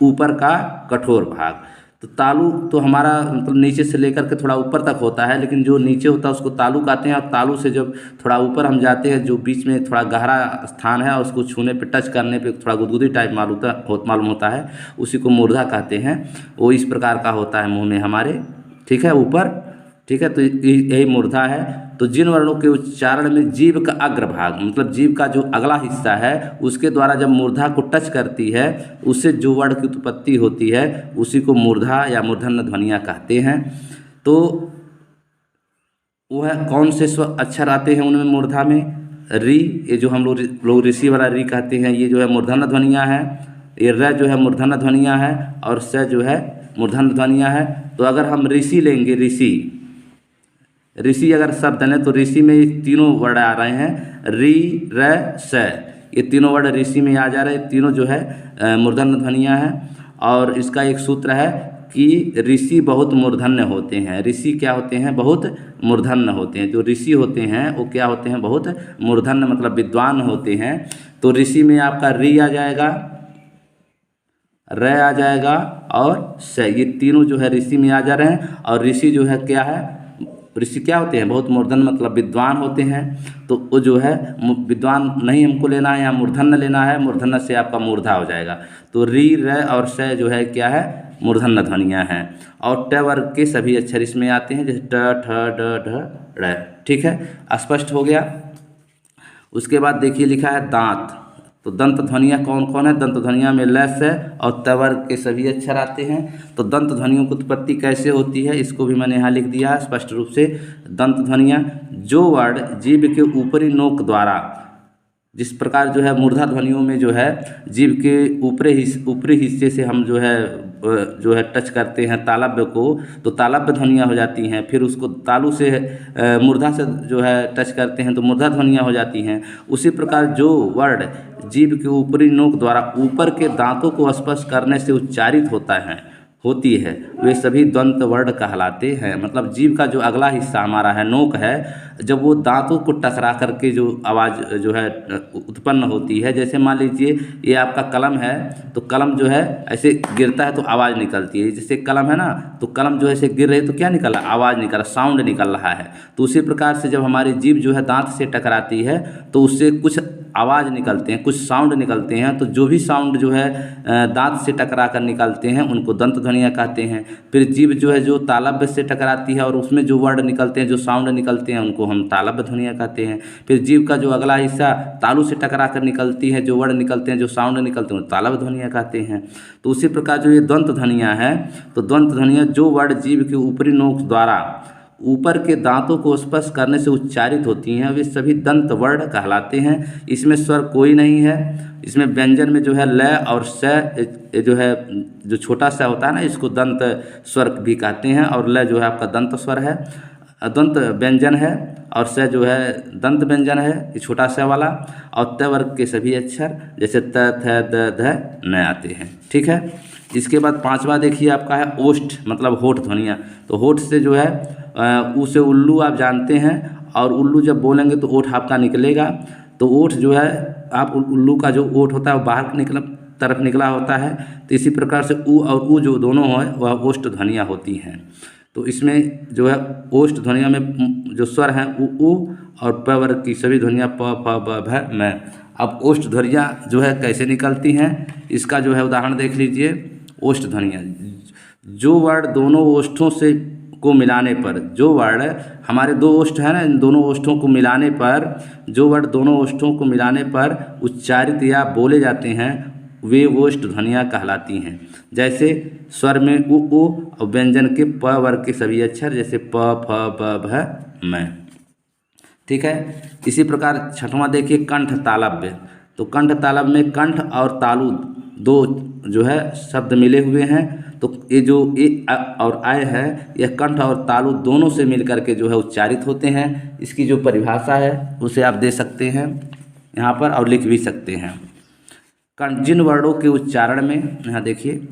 ऊपर का कठोर भाग। तो तालु तो हमारा मतलब नीचे से लेकर के थोड़ा ऊपर तक होता है, लेकिन जो नीचे होता है उसको तालु कहते हैं। और तालु से जब थोड़ा ऊपर हम जाते हैं, जो बीच में थोड़ा गहरा स्थान है और उसको छूने पे, टच करने पे थोड़ा गुदगुदी टाइप मालूम होता है, उसी को मूर्धा कहते हैं। वो इस प्रकार का होता है मुँह में हमारे, ठीक है, ऊपर, ठीक है। तो यही मूर्धा है। तो जिन वर्णों के उच्चारण में जीभ का अग्रभाग, मतलब जीभ का जो अगला हिस्सा है उसके द्वारा जब मूर्धा को टच करती है, उससे जो वर्ण की उत्पत्ति होती है उसी को मूर्धा या मूर्धन्य ध्वनियाँ कहते हैं। तो वह कौन से अक्षर आते हैं उनमें मूर्धा में, री, ये जो हम लोग ऋषि वाला री कहते हैं, ये जो है मूर्धन्य ध्वनियाँ हैं। ये र जो है मूर्धन्य ध्वनियाँ है, और स जो है मूर्धन्य ध्वनियाँ है। तो अगर हम ऋषि लेंगे, ऋषि अगर शब्द है तो ऋषि में ये तीनों वर्ड आ रहे हैं, री र स, ये तीनों वर्ड ऋषि में आ जा रहे हैं। तीनों जो है मूर्धन्य ध्वनियाँ हैं। और इसका एक सूत्र है कि ऋषि बहुत मूर्धन्य होते हैं। ऋषि क्या होते हैं, बहुत मूर्धन्य होते हैं। जो ऋषि होते हैं वो क्या होते हैं, बहुत मूर्धन्य, मतलब विद्वान होते हैं। तो ऋषि में आपका री आ जाएगा, र आ जाएगा और स, ये तीनों जो है ऋषि में आ जा रहे हैं। और ऋषि जो है क्या है, ऋषि क्या होते हैं, बहुत मूर्धन्य, मतलब विद्वान होते हैं। तो वो जो है विद्वान नहीं हमको लेना है, यहाँ मूर्धन्य लेना है। मूर्धन्य से आपका मूर्धा हो जाएगा। तो री र और स जो है क्या है, मूर्धन्य ध्वनियाँ हैं। और ट वर्ग के सभी अक्षर इसमें आते हैं, जैसे ट ठ ड ढ ड़, ठीक है, स्पष्ट हो गया। उसके बाद देखिए लिखा है दांत। तो दंत ध्वनियाँ कौन कौन है, दंत ध्वनियाँ में ल से और त वर्ग के सभी अक्षर आते हैं। तो दंत ध्वनियों की उत्पत्ति कैसे होती है, इसको भी मैंने यहाँ लिख दिया है स्पष्ट रूप से। दंत ध्वनियाँ जो वर्ड जीभ के ऊपरी नोक द्वारा, जिस प्रकार जो है मूर्धा ध्वनियों में जो है जीभ के ऊपरी हिस्से से हम जो है टच करते हैं तालव्य को, तो तालव्य ध्वनियाँ हो जाती हैं। फिर उसको तालु से मूर्धा से जो है टच करते हैं तो मूर्धा ध्वनियाँ हो जाती हैं। उसी प्रकार जो वर्ड जीभ के ऊपरी नोक द्वारा ऊपर के दांतों को स्पर्श करने से उच्चारित होती है वे सभी दंत वर्ण कहलाते हैं। मतलब जीभ का जो अगला हिस्सा हमारा है, नोक है, जब वो दांतों को टकरा करके जो आवाज़ जो है उत्पन्न होती है, जैसे मान लीजिए ये आपका कलम है, तो कलम जो है ऐसे गिरता है तो आवाज़ निकलती है। जैसे कलम है ना, तो कलम जो है ऐसे गिर रही है तो क्या निकल रहा है, आवाज़ निकल रहा, साउंड निकल रहा है। तो उसी प्रकार से जब हमारी जीभ जो है दांत से टकराती है तो उससे कुछ आवाज़ निकलते हैं, कुछ साउंड निकलते हैं। तो जो भी साउंड जो है दांत से टकरा कर निकलते हैं उनको दंत ध्वनियाँ कहते हैं। फिर जीभ जो है जो तालव्य से टकराती है और उसमें जो वर्ड निकलते हैं, जो साउंड निकलते हैं, उनको हम तालव्य ध्वनियाँ कहते हैं। फिर जीभ का जो अगला हिस्सा तालु से टकरा कर निकलती है, जो वर्ड निकलते हैं, जो साउंड निकलते हैं, तालव्य ध्वनियाँ कहते हैं। तो उसी प्रकार जो ये दंत ध्वनियाँ हैं, तो दंत ध्वनियाँ जो वर्ड जीभ के ऊपरी नोक द्वारा ऊपर के दांतों को स्पर्श करने से उच्चारित होती हैं वे सभी दंत वर्ण कहलाते हैं। इसमें स्वर कोई नहीं है। इसमें व्यंजन में जो है ल और स जो है जो छोटा सा होता है ना, इसको दंत स्वर भी कहते हैं। और ल जो है आपका दंत स्वर है, दंत व्यंजन है। और स जो है दंत व्यंजन है, ये छोटा सा वाला। और त वर्ग के सभी अक्षर जैसे त थ द ध न आते हैं, ठीक है। इसके बाद पांचवा देखिए आपका है ओष्ठ, मतलब होठ ध्वनियाँ। तो होठ से जो है ऊ से उल्लू आप जानते हैं, और उल्लू जब बोलेंगे तो ओठ आपका निकलेगा। तो ओठ जो है आप उल्लू का जो ओठ होता है वो बाहर तरफ निकला होता है। तो इसी प्रकार से ऊ और ऊ जो दोनों है वह ओष्ठ ध्वनियाँ होती हैं। तो इसमें जो है ओष्ठ ध्वनियों में जो स्वर हैं ऊ और प वर्ग की सभी ध्वनियाँ प फ ब भ म। अब ओष्ठ ध्वनियाँ जो है कैसे निकलती हैं, इसका जो है उदाहरण देख लीजिए। ओष्ठ ध्वनियाँ, जो वर्ड दोनों ओष्ठों से को मिलाने पर, जो वर्ड हमारे दो ओष्ठ है ना, इन दोनों ओष्ठों को मिलाने पर, जो वर्ड दोनों ओष्ठों को मिलाने पर उच्चारित या बोले जाते हैं वे ओष्ठ ध्वनियाँ कहलाती हैं। जैसे स्वर में उ ऊ और व्यंजन के प वर्ग के सभी अक्षर जैसे प फ ब भ म। ठीक है। इसी प्रकार छठवां देखिए कंठ तालव्य। तो कंठ तालव्य में कंठ और तालु दो जो है शब्द मिले हुए हैं। तो ये जो ए और आय है यह कंठ और तालु दोनों से मिलकर के जो है उच्चारित होते हैं। इसकी जो परिभाषा है उसे आप दे सकते हैं यहाँ पर और लिख भी सकते हैं। जिन वर्णों के उच्चारण में, यहाँ देखिए,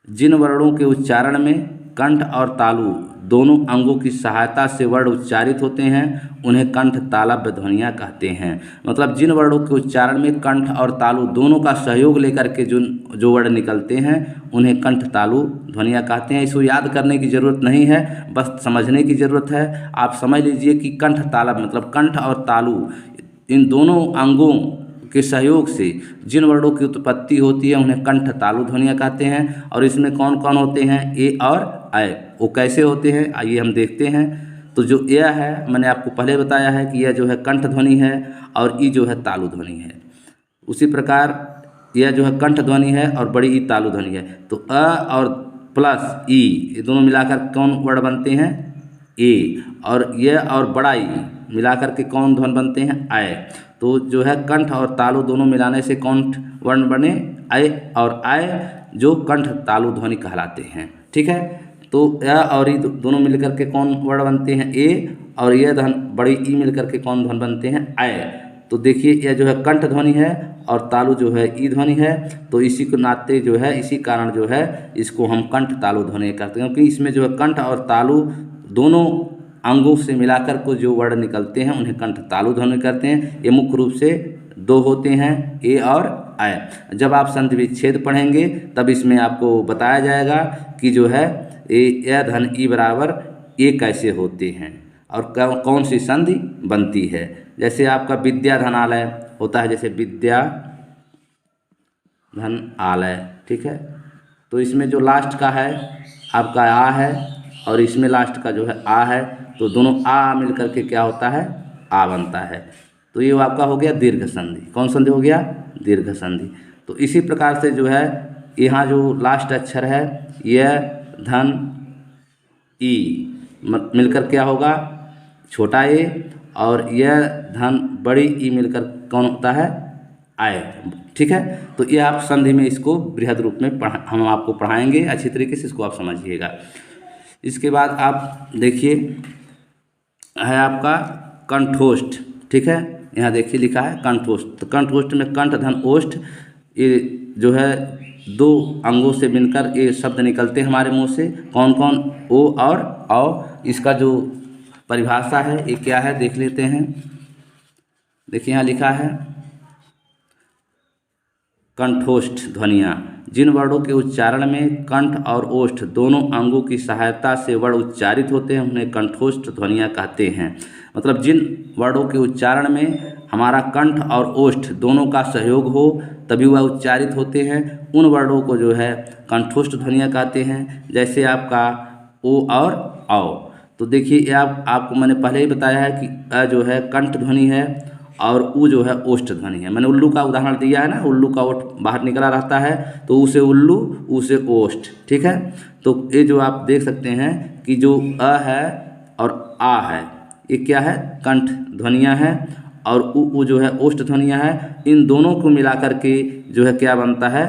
जिन वर्णों के उच्चारण में कंठ और तालु दोनों अंगों की सहायता से वर्ण उच्चारित होते हैं उन्हें कंठ तालव्य ध्वनियाँ कहते हैं। मतलब जिन वर्णों के उच्चारण में कंठ और तालु दोनों का सहयोग लेकर के जो वर्ण निकलते हैं उन्हें कंठ तालु ध्वनियाँ कहते हैं। इसको याद करने की ज़रूरत नहीं है, बस समझने की ज़रूरत है। आप समझ लीजिए कि कंठ तालव्य मतलब कंठ और तालु इन दोनों अंगों के सहयोग से जिन वर्णों की उत्पत्ति होती है उन्हें कंठ तालु ध्वनियाँ कहते हैं। और इसमें कौन कौन होते हैं? ए और आय। वो कैसे होते हैं आइए हम देखते हैं। तो जो ए है मैंने आपको पहले बताया है कि यह जो है कंठ ध्वनि है और ई जो है तालु ध्वनि है। उसी प्रकार यह जो है कंठ ध्वनि है और बड़ी ई तालु ध्वनि है। तो अ और प्लस ई ये दोनों मिलाकर कौन वर्ण बनते हैं? ए। और यह और बड़ा ई मिलाकर के कौन ध्वनि बनते हैं? आय। तो जो है कंठ और तालु दोनों मिलाने से कौन वर्ण बने? आय। और आय जो कंठ तालु ध्वनि कहलाते हैं। ठीक है। तो अ और ई दोनों मिलकर के कौन वर्ण बनते हैं? ए। और यह धन बड़ी ई मिलकर के कौन ध्वनि बनते हैं? आय। तो देखिए यह जो है कंठ ध्वनि है और तालु जो है ई ध्वनि है। तो इसी को नाते जो है इसी कारण जो है इसको हम कंठ तालु ध्वनि कहते हैं, क्योंकि इसमें जो है कंठ और तालु दोनों अंगों से मिलाकर को जो वर्ण निकलते हैं उन्हें कंठ तालु ध्वनि कहते हैं। ये मुख्य रूप से दो होते हैं, ए और आय। जब आप संधि विच्छेद पढ़ेंगे तब इसमें आपको बताया जाएगा कि जो है ए धन ई बराबर ए कैसे होते हैं और कौन सी संधि बनती है। जैसे आपका विद्या धनालय होता है, जैसे विद्या धन आलय। ठीक है। तो इसमें जो लास्ट का है आपका आ है और इसमें लास्ट का जो है आ है, तो दोनों आ मिल करके क्या होता है? आ बनता है। तो ये आपका हो गया दीर्घ संधि। कौन संधि हो गया? दीर्घ संधि। तो इसी प्रकार से जो है यहाँ जो लास्ट अक्षर है यह धन ई मिलकर क्या होगा? छोटा ए। और यह धन बड़ी ई मिलकर कौन होता है? आय। ठीक है। तो ये आप संधि में इसको बृहद रूप में हम आपको पढ़ाएंगे अच्छी तरीके से, इसको आप समझिएगा। इसके बाद आप देखिए है आपका कंठोष्ठ। ठीक है। यहाँ देखिए लिखा है कंठोष्ठ। तो कंठोष्ठ में कंठ धन ओष्ठ ये जो है दो अंगों से मिलकर ये शब्द निकलते हैं हमारे मुंह से। कौन कौन? ओ और औ। इसका जो परिभाषा है ये क्या है देख लेते हैं। देखिए यहाँ लिखा है कंठोष्ठ ध्वनियाँ जिन वर्णों के उच्चारण में कंठ और ओष्ठ दोनों अंगों की सहायता से वर्ण उच्चारित होते हैं उन्हें कंठोष्ठ ध्वनियाँ कहते हैं। मतलब जिन वर्णों के उच्चारण में हमारा कंठ और ओष्ठ दोनों का सहयोग हो तभी वह उच्चारित होते हैं, उन वर्णों को जो है कंठोष्ठ ध्वनियाँ कहते हैं। जैसे आपका ओ और औ। तो देखिए ये आपको मैंने पहले ही बताया है कि अ जो है कंठ ध्वनि है और उ जो है ओष्ठ ध्वनि है। मैंने उल्लू का उदाहरण दिया है ना, उल्लू का ओठ बाहर निकला रहता है तो उसे उल्लू उसे ओष्ठ। ठीक है। तो ये जो आप देख सकते हैं कि जो अ है और आ है ये क्या है? कंठ ध्वनियाँ हैं। और उ जो है ओष्ठ ध्वनियाँ हैं। इन दोनों को मिलाकर के जो है क्या बनता है?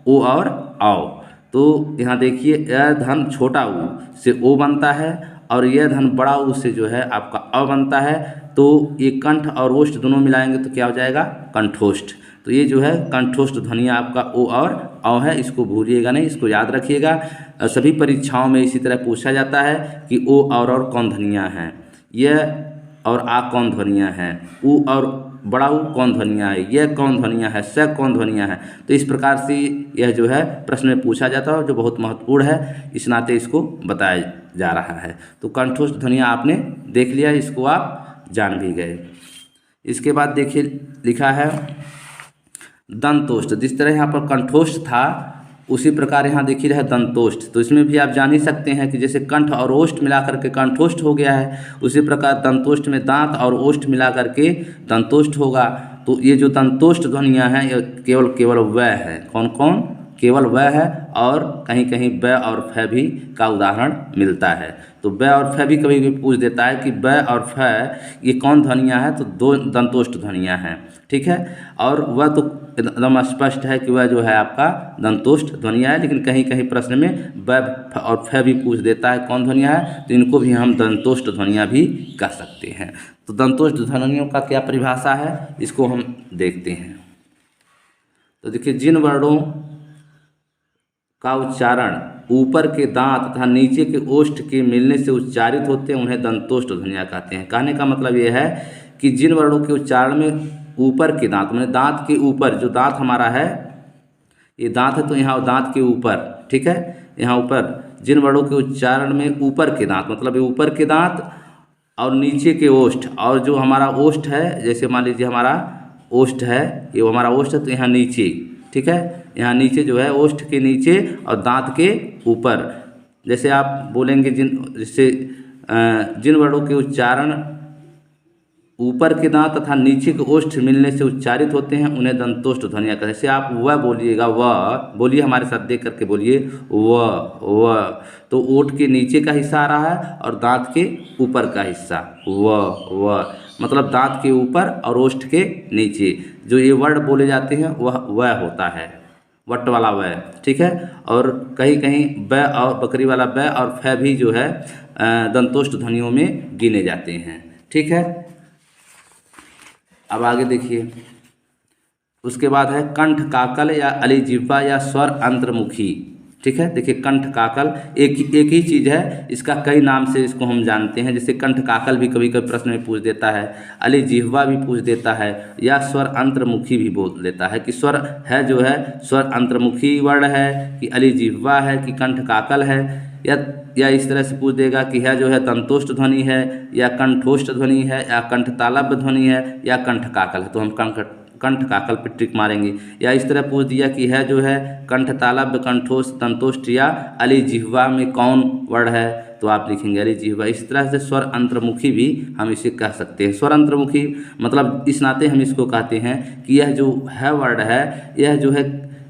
ओ और आओ। तो यहाँ देखिए अ धन छोटा उ से ओ बनता है और यह धन बड़ा उ से जो है आपका अ बनता है। तो ये कंठ और ओष्ठ दोनों मिलाएंगे तो क्या हो जाएगा? कंठोष्ठ। तो ये जो है कंठोष्ठ ध्वनियाँ आपका ओ और औ है, इसको भूलिएगा नहीं, इसको याद रखिएगा। सभी परीक्षाओं में इसी तरह पूछा जाता है कि ओ और कौन ध्वनियाँ हैं, यह और आ कौन ध्वनियाँ हैं, उ और बड़ा उ कौन ध्वनियाँ है, यह कौन ध्वनियाँ है, स कौन ध्वनियाँ है। तो इस प्रकार से यह जो है प्रश्न में पूछा जाता है जो बहुत महत्वपूर्ण है, इस नाते इसको बताया जा रहा है। तो कंठोष्ठ ध्वनियाँ आपने देख लिया, इसको आप जान भी गए। इसके बाद देखिए लिखा है दंतोष्ठ। जिस तरह यहाँ पर कंठोष्ठ था उसी प्रकार यहाँ देखिए रहा दंतोष्ठ, तो इसमें भी आप जान ही सकते हैं कि जैसे कंठ और ओष्ठ मिला करके कंठोष्ठ हो गया है, उसी प्रकार दंतोष्ठ में दांत और ओष्ठ मिला करके दंतोष्ठ होगा। तो ये जो दंतोष्ठ ध्वनियाँ हैं ये केवल व है। कौन कौन? केवल व है, और कहीं कहीं ब और फ भी का उदाहरण मिलता है। तो ब और फ भी कभी कभी पूछ देता है कि ब और फ ये कौन ध्वनियाँ हैं, तो दो दंतोष्ठ ध्वनियाँ हैं, ठीक है। और वह तो एकदम स्पष्ट है कि वह जो है आपका दंतोष्ठ ध्वनियाँ है, लेकिन कहीं कहीं प्रश्न में ब और फ भी पूछ देता है कौन ध्वनियाँ है, तो इनको भी हम दंतोष्ठ ध्वनियाँ भी कह सकते हैं। तो दंतोष्ठ ध्वनियों का क्या परिभाषा है, इसको हम देखते हैं। तो देखिए, जिन वर्णों का उच्चारण ऊपर के दांत तथा नीचे के ओष्ठ के मिलने से उच्चारित होते हैं उन्हें दंतोष्ठ ध्वनियाँ कहते हैं। कहने का मतलब ये है कि जिन वर्णों के उच्चारण में ऊपर के दांत, माने दांत के ऊपर, जो दांत हमारा है ये दांत है, तो यहाँ दांत के ऊपर, ठीक है, यहाँ ऊपर जिन वर्णों के उच्चारण में ऊपर के दांत, मतलब ये ऊपर के दांत और नीचे के ओष्ठ, और जो हमारा ओष्ठ है, जैसे मान लीजिए हमारा ओष्ठ है, ये हमारा ओष्ठ है, तो यहाँ नीचे, ठीक है, यहाँ नीचे जो है ओष्ठ के नीचे और दांत के ऊपर, जैसे आप बोलेंगे जिन वर्णों के उच्चारण ऊपर के दांत तथा नीचे के ओष्ठ मिलने से उच्चारित होते हैं उन्हें दंतोष्ठ ध्वनियाँ कहते हैं। जैसे आप वह बोलिएगा, वह बोलिए, हमारे साथ देख करके बोलिए, वह, तो ओठ के नीचे का हिस्सा आ रहा है और दांत के ऊपर का हिस्सा, वह मतलब दांत के ऊपर और ओष्ठ के नीचे जो ये वर्ड बोले जाते हैं वह होता है, वट वाला व, ठीक है। और कहीं कहीं ब और बकरी वाला ब और फ भी जो है दंतोष्ठ ध्वनियों में गिने जाते हैं, ठीक है। अब आगे देखिए, उसके बाद है कंठ काकल या अलिजिह्वा या स्वर अंतर्मुखी, ठीक है। देखिए, कंठ काकल एक ही चीज़ है, इसका कई नाम से इसको हम जानते हैं। जैसे कंठ काकल भी कभी कभी प्रश्न में पूछ देता है, अलिजिह्वा भी पूछ देता है, या स्वर अंतर्मुखी भी बोल देता है कि स्वर है जो है स्वर अंतर्मुखी वर्ण है कि अलिजिह्वा है कि कंठ काकल है, या इस तरह से पूछ देगा कि है जो है दंतोष्ठ ध्वनि है या कंठोष्ठ ध्वनि है या कंठ तालव्य ध्वनि है या कंठ काकल है, तो हम कंठ काकल पर टिक मारेंगे। या इस तरह पूछ दिया कि है जो है कंठ तालव्य, कंठोष्ठ, दंतोष्ठ या अलिजिह्वा में कौन वर्ण है, तो आप लिखेंगे अलिजिह्वा। इस तरह से स्वर अंतर्मुखी भी हम इसे कह सकते हैं। स्वर अंतर्मुखी मतलब इस नाते हम इसको कहते हैं कि यह जो है वर्ड है, यह जो है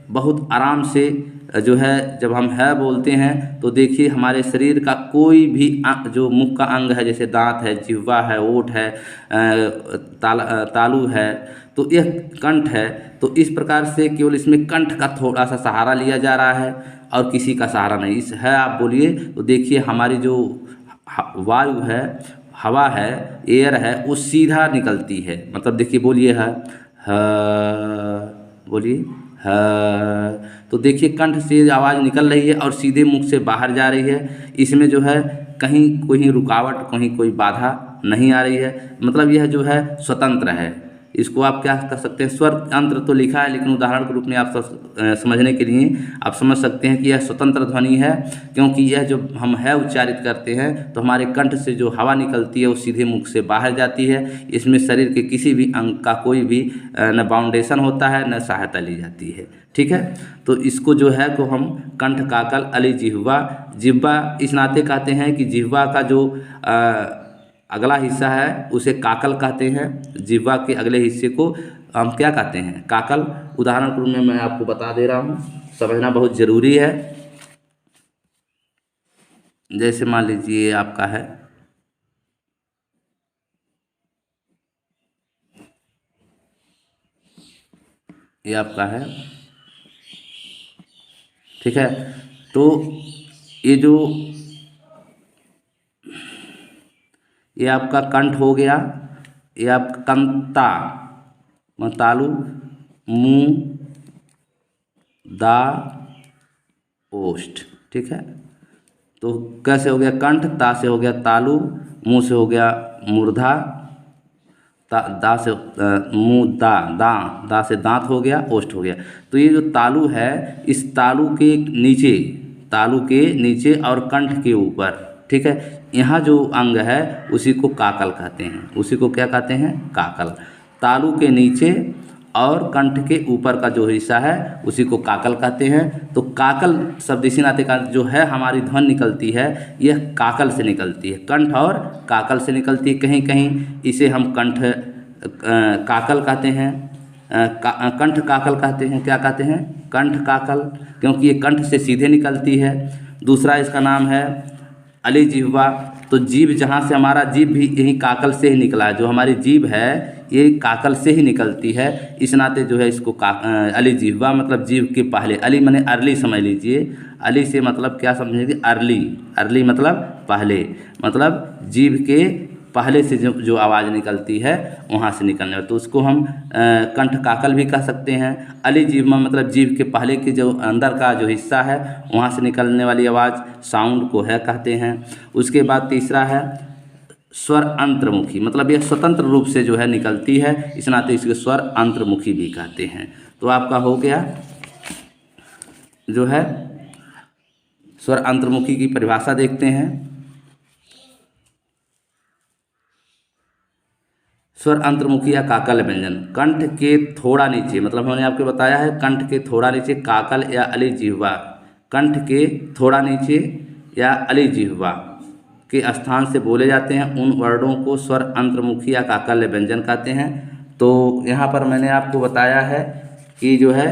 बहुत आराम से जो है जब हम है बोलते हैं तो देखिए हमारे शरीर का कोई भी जो मुख का अंग है, जैसे दांत है, जिह्वा है, ओठ है, तालू है, तो यह कंठ है, तो इस प्रकार से केवल इसमें कंठ का थोड़ा सा सहारा लिया जा रहा है और किसी का सहारा नहीं। इस है आप बोलिए तो देखिए हमारी जो वायु है, हवा है, एयर है, वो सीधा निकलती है। मतलब देखिए बोलिए है, बोलिए है, तो देखिए कंठ से आवाज़ निकल रही है और सीधे मुख से बाहर जा रही है। इसमें जो है कहीं कोई रुकावट, कहीं कोई बाधा नहीं आ रही है, मतलब यह जो है स्वतंत्र है। इसको आप क्या कर सकते हैं, स्वर अंतर तो लिखा है, लेकिन उदाहरण के रूप में आप समझने के लिए आप समझ सकते हैं कि यह स्वतंत्र ध्वनि है, क्योंकि यह जो हम है उच्चारित करते हैं तो हमारे कंठ से जो हवा निकलती है वो सीधे मुख से बाहर जाती है। इसमें शरीर के किसी भी अंग का कोई भी न बाउंडेशन होता है न सहायता ली जाती है, ठीक है। तो इसको जो है को हम कंठ काकल अलिजिह्वा, जिह्वा इस नाते कहते हैं कि जिह्वा का जो अगला हिस्सा है उसे काकल कहते हैं, जिह्वा के अगले हिस्से को हम क्या कहते हैं, काकल। उदाहरण के रूप में मैं आपको बता दे रहा हूँ, समझना बहुत ज़रूरी है। जैसे मान लीजिए आपका है, ये आपका है, ठीक है। तो ये आपका कंठ हो गया, ये आपका कंता, तालु, मुंह, दा, ओष्ठ, ठीक है। तो कैसे हो गया कंठ, ता से हो गया तालु, मुंह से हो गया मूर्धा, दा से मुंह, दा से दांत हो गया, ओष्ठ हो गया। तो ये जो तालु है, इस तालु के नीचे और कंठ के ऊपर, ठीक है, यहाँ जो अंग है उसी को काकल कहते हैं। उसी को क्या कहते हैं, काकल। तालु के नीचे और कंठ के ऊपर का जो हिस्सा है उसी को काकल कहते हैं। तो काकल शब्द इसी नाते का जो है हमारी ध्वनि निकलती है यह काकल से निकलती है, कंठ और काकल से निकलती है। कहीं कहीं इसे हम कंठ काकल कहते हैं, कंठ काकल कहते हैं। क्या कहते हैं? कंठ काकल, क्योंकि ये कंठ से सीधे निकलती है। दूसरा इसका नाम है अली जिह्वा। तो जीभ, जहाँ से हमारा जीभ भी यही काकल से ही निकला है, जो हमारी जीभ है ये काकल से ही निकलती है। इस नाते जो है इसको अली जिह्वा मतलब जीभ के पहले, अली माने अरली समझ लीजिए। अली से मतलब क्या समझेंगे? अरली। अरली मतलब पहले, मतलब जीभ के पहले से जो आवाज़ निकलती है वहाँ से निकलने वाला, तो उसको हम कंठ काकल भी कह सकते हैं। अली जीभ मतलब जीभ के पहले के जो अंदर का जो हिस्सा है वहाँ से निकलने वाली आवाज़ साउंड को है कहते हैं। उसके बाद तीसरा है स्वर अंतर्मुखी, मतलब यह स्वतंत्र रूप से जो है निकलती है, इस नाते इसके स्वर अंतर्मुखी भी कहते हैं। तो आपका हो गया जो है स्वर अंतर्मुखी की परिभाषा देखते हैं। स्वर अंतर्मुखी या काकल व्यंजन कंठ के थोड़ा नीचे, मतलब मैंने आपको बताया है कंठ के थोड़ा नीचे काकल या अली जिह्वा, कंठ के थोड़ा नीचे या अली जिह्वा के स्थान से बोले जाते हैं उन वर्णों को स्वर अंतर्मुखी या काकल व्यंजन कहते हैं। तो यहाँ पर मैंने आपको बताया है कि जो है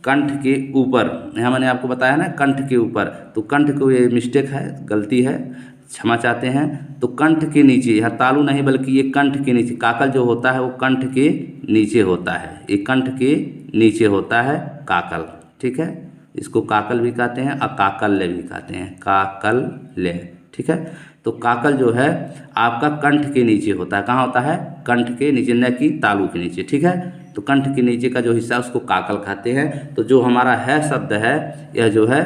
कंठ के ऊपर, यहाँ मैंने आपको बताया ना कंठ के ऊपर, तो कंठ को ये मिस्टेक है, गलती है, क्षमा चाहते हैं। तो कंठ के नीचे, यह तालु नहीं बल्कि ये कंठ के नीचे, काकल जो होता है वो कंठ के नीचे होता है, ये कंठ के नीचे होता है काकल, ठीक है। इसको काकल भी कहते हैं और काकल्य भी कहते हैं, काकल्य, ठीक है। तो काकल जो है आपका कंठ के नीचे होता है, कहाँ होता है? कंठ के नीचे, न कि तालु के नीचे, ठीक है। तो कंठ के नीचे का जो हिस्सा है उसको काकल कहते हैं। तो जो हमारा है शब्द है यह जो है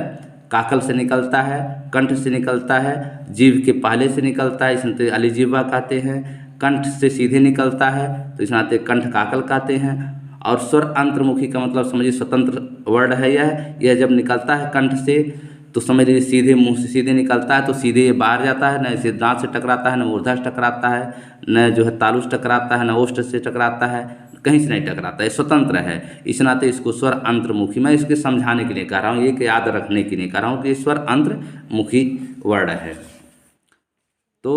काकल से निकलता है, कंठ से निकलता है, जीभ के पहले से निकलता है, इसलिए अली जिह्वा कहते हैं। कंठ से सीधे निकलता है तो इस नाते कंठ काकल कहते हैं। और स्वर अंतर्मुखी का मतलब समझिए स्वतंत्र वर्ड है यह जब निकलता है कंठ से तो समझ लीजिए सीधे मुंह से सीधे निकलता है, तो सीधे ये बाहर जाता है, न इसे दांत से टकराता है, न मूर्धा से टकराता है, न जो है तालु से टकराता है, न ओष्ठ से टकराता है, कहीं से नहीं टकराता है, स्वतंत्र है। इस नाते इसको स्वर अंतर्मुखी, मैं इसके समझाने के लिए कह रहा हूँ, ये याद रखने के लिए कह रहा हूँ कि स्वर अंतर्मुखी वर्ड है। तो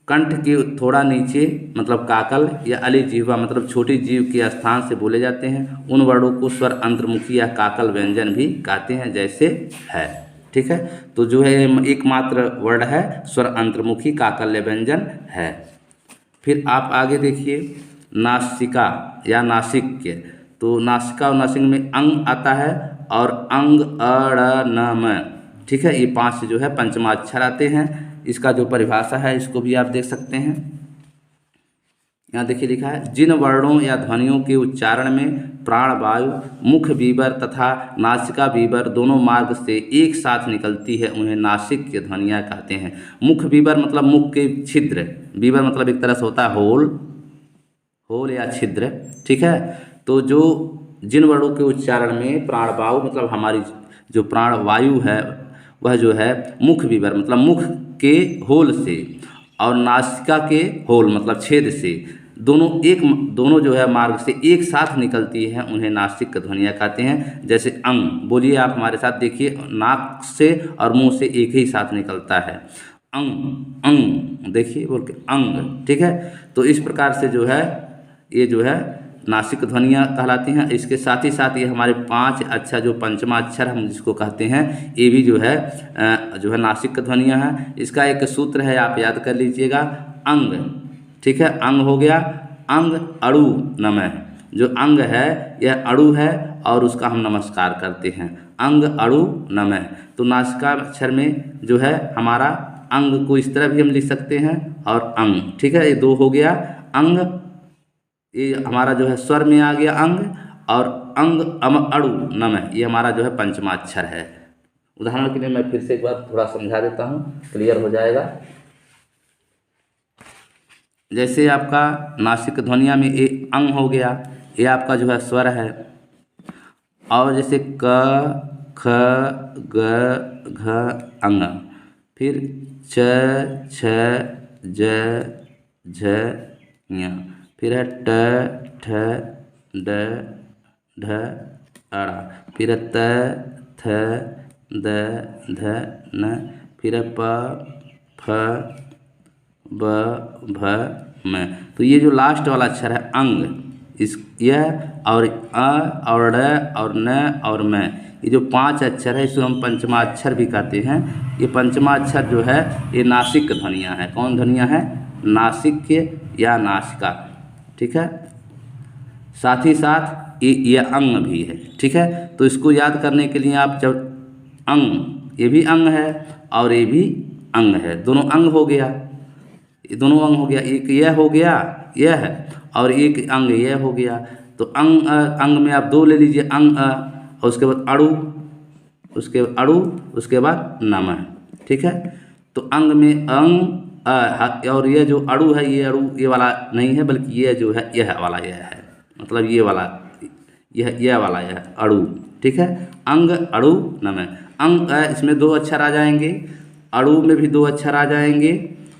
कंठ के थोड़ा नीचे मतलब काकल या अली जिह्वा मतलब छोटी जीभ के स्थान से बोले जाते हैं उन वर्णों को स्वर अंतर्मुखी या काकल व्यंजन भी कहते हैं, जैसे है, ठीक है। तो जो है एकमात्र वर्ड है स्वर अंतर्मुखी काकल्य व्यंजन है। फिर आप आगे देखिए नासिका या नासिक्य। तो नासिका और नासिक में अंग आता है और अंग अ न म, ठीक है। ये 5 जो है पंचमाक्षर आते हैं। इसका जो परिभाषा है इसको भी आप देख सकते हैं। यहाँ देखिए लिखा है जिन वर्णों या ध्वनियों के उच्चारण में प्राणवायु मुख बीबर तथा नासिका बीबर दोनों मार्ग से एक साथ निकलती है उन्हें नासिक की ध्वनियाँ कहते हैं। मुख बीबर मतलब मुख के छिद्र, बीबर मतलब एक तरह से होता है होल या छिद्र, ठीक है। तो जो जिन वर्णों के उच्चारण में प्राणवायु मतलब हमारी जो प्राणवायु है वह जो है मुख बीबर मतलब मुख के होल से और नासिका के होल मतलब छेद से दोनों जो है मार्ग से एक साथ निकलती है उन्हें नासिक ध्वनियाँ कहते हैं। जैसे अंग, बोलिए आप हमारे साथ, देखिए नाक से और मुंह से एक ही साथ निकलता है अंग अंग, देखिए बोल के अंग, ठीक है। तो इस प्रकार से जो है ये जो है नासिक ध्वनियाँ कहलाती हैं। इसके साथ ही साथ ये हमारे 5 अक्षर जो पंचमा अक्षर हम जिसको कहते हैं ये भी जो है नासिक ध्वनियाँ हैं। इसका एक सूत्र है, आप याद कर लीजिएगा, अंग, ठीक है। अंग हो गया अंग अणु नमः, जो अंग है यह अणु है और उसका हम नमस्कार करते हैं, अंग अणु नमः। तो नासिका अक्षर में जो है हमारा अंग को इस तरह भी हम लिख सकते हैं और अंग, ठीक है। ये 2 हो गया अंग, ये हमारा जो है स्वर में आ गया अंग, और अंग अणु नमः ये हमारा जो है पंचमाक्षर है। उदाहरण के लिए मैं फिर से एक बार थोड़ा समझा देता हूँ, क्लियर हो जाएगा। जैसे आपका नासिक ध्वनिया में ये अंग हो गया, ये आपका जो है स्वर है। और जैसे क ख ग घ अंग, फिर च छ ज झ ञ, फिर है ट ठ ड ढ अड़ा, फिर त थ द ध न, फिर प फ ब भ म। तो ये जो लास्ट वाला अक्षर है अंग, इस यह और अ और ड़ और न और म, ये जो 5 अक्षर है इसको हम पंचमाक्षर भी कहते हैं। ये पंचमाक्षर जो है ये नासिक ध्वनियाँ हैं। कौन ध्वनियाँ हैं? नासिक या नासिका। ठीक है, साथ ही साथ ये अंग भी है। ठीक है, तो इसको याद करने के लिए आप जब अंग, ये भी अंग है और ये भी अंग है, दोनों अंग हो गया, ये दोनों अंग हो गया। एक यह हो गया, यह है, और एक अंग यह हो गया। तो अंग अंग में आप 2 ले लीजिए, अंग और उसके बाद अड़ु, उसके अड़ु, उसके बाद नम। ठीक है, तो अंग में अंग और यह जो अड़ु है, ये अड़ु ये वाला नहीं है, बल्कि ये जो है यह वाला यह है, मतलब ये वाला यह वाला यह अड़ु। ठीक है, अंग अड़ु नम। अंग इसमें 2 अक्षर आ जाएंगे, अड़ु में भी 2 अक्षर आ जाएंगे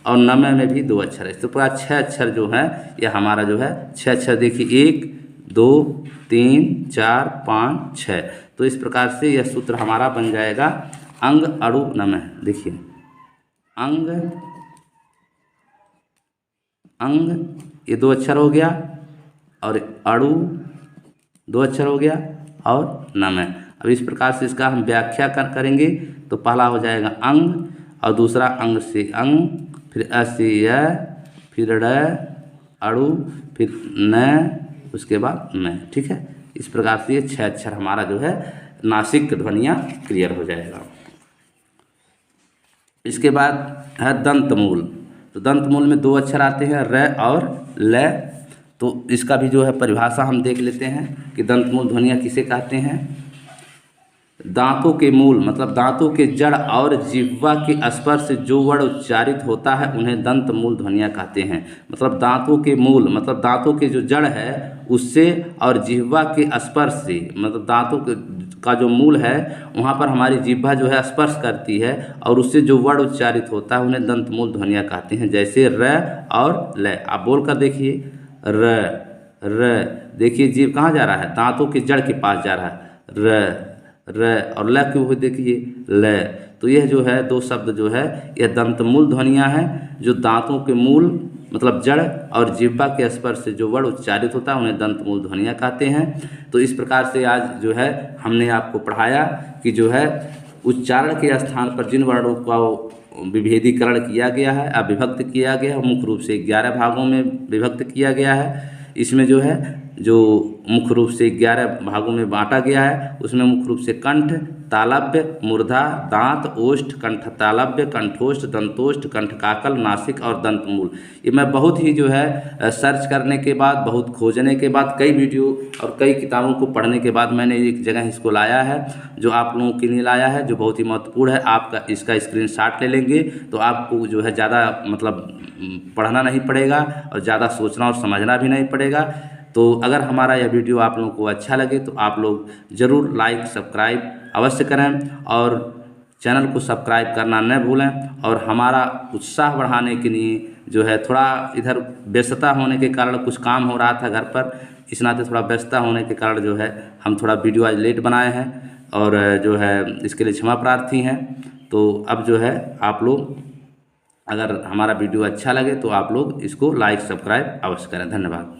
और नम में भी 2 अक्षर है। तो पूरा 6 अक्षर जो है यह हमारा जो है 6 अक्षर। देखिए 1 2 3 4 5 6। तो इस प्रकार से यह सूत्र हमारा बन जाएगा अंग अड़ु नम। देखिए अंग अंग ये 2 अक्षर हो गया और अड़ु 2 अक्षर हो गया और नम। अब इस प्रकार से इसका हम व्याख्या करेंगे। तो पहला हो जाएगा अंग और दूसरा अंग से अंग, फिर अ से य, फिर ड़ अड़ु, फिर न, उसके बाद न। ठीक है, इस प्रकार से ये 6 अक्षर हमारा जो है नासिक ध्वनियाँ क्लियर हो जाएगा। इसके बाद है दंतमूल। तो दंतमूल में 2 अक्षर आते हैं, र और ल। तो इसका भी जो है परिभाषा हम देख लेते हैं कि दंतमूल ध्वनियाँ किसे कहते हैं। दांतों के मूल मतलब दांतों के जड़ और जिह्वा के स्पर्श से जो वर्ण उच्चारित होता है उन्हें दंत मूल ध्वनियाँ कहते हैं। मतलब दांतों के मूल मतलब दांतों के जो जड़ है उससे और जिह्वा के स्पर्श से, मतलब दांतों का जो मूल है वहाँ पर हमारी जिह्वा जो है स्पर्श करती है और उससे जो वर्ण उच्चारित होता है उन्हें दंत मूल ध्वनियाँ कहते हैं। जैसे र और ल। आप बोल कर देखिए, र र। देखिए जीभ कहाँ जा रहा है? दांतों के जड़ के पास जा रहा है, र र। और ल क्यों हुई? देखिए ल। तो यह जो है 2 शब्द जो है यह दंतमूल ध्वनियाँ हैं, जो दांतों के मूल मतलब जड़ और जिह्वा के स्पर्श से जो वर्ण उच्चारित होता है उन्हें दंतमूल ध्वनियाँ कहते हैं। तो इस प्रकार से आज जो है हमने आपको पढ़ाया कि जो है उच्चारण के स्थान पर जिन वर्णों का विभेदीकरण किया गया है, विभक्त किया गया है, मुख्य रूप से 11 भागों में विभक्त किया गया है। इसमें जो है जो मुख्य रूप से 11 भागों में बांटा गया है उसमें मुख्य रूप से कंठ, तालव्य, मूर्धा, दांत, ओष्ठ, कंठतालव्य, कंठोष्ठ, दंतोष्ठ, कंठकाकल, नासिक और दंतमूल। ये मैं बहुत ही जो है सर्च करने के बाद, बहुत खोजने के बाद, कई वीडियो और कई किताबों को पढ़ने के बाद मैंने एक जगह इसको लाया है, जो आप लोगों के लिए लाया है, जो बहुत ही महत्वपूर्ण है। आपका इसका स्क्रीनशॉट ले लेंगे तो आपको जो है ज़्यादा मतलब पढ़ना नहीं पड़ेगा और ज़्यादा सोचना और समझना भी नहीं पड़ेगा। तो अगर हमारा यह वीडियो आप लोगों को अच्छा लगे तो आप लोग ज़रूर लाइक सब्सक्राइब अवश्य करें और चैनल को सब्सक्राइब करना न भूलें। और हमारा उत्साह बढ़ाने के लिए जो है थोड़ा इधर व्यस्तता होने के कारण कुछ काम हो रहा था घर पर, इस नाते थोड़ा व्यस्तता होने के कारण जो है हम थोड़ा वीडियो आज लेट बनाए हैं और जो है इसके लिए क्षमा प्रार्थी हैं। तो अब जो है आप लोग अगर हमारा वीडियो अच्छा लगे तो आप लोग इसको लाइक सब्सक्राइब अवश्य करें। धन्यवाद।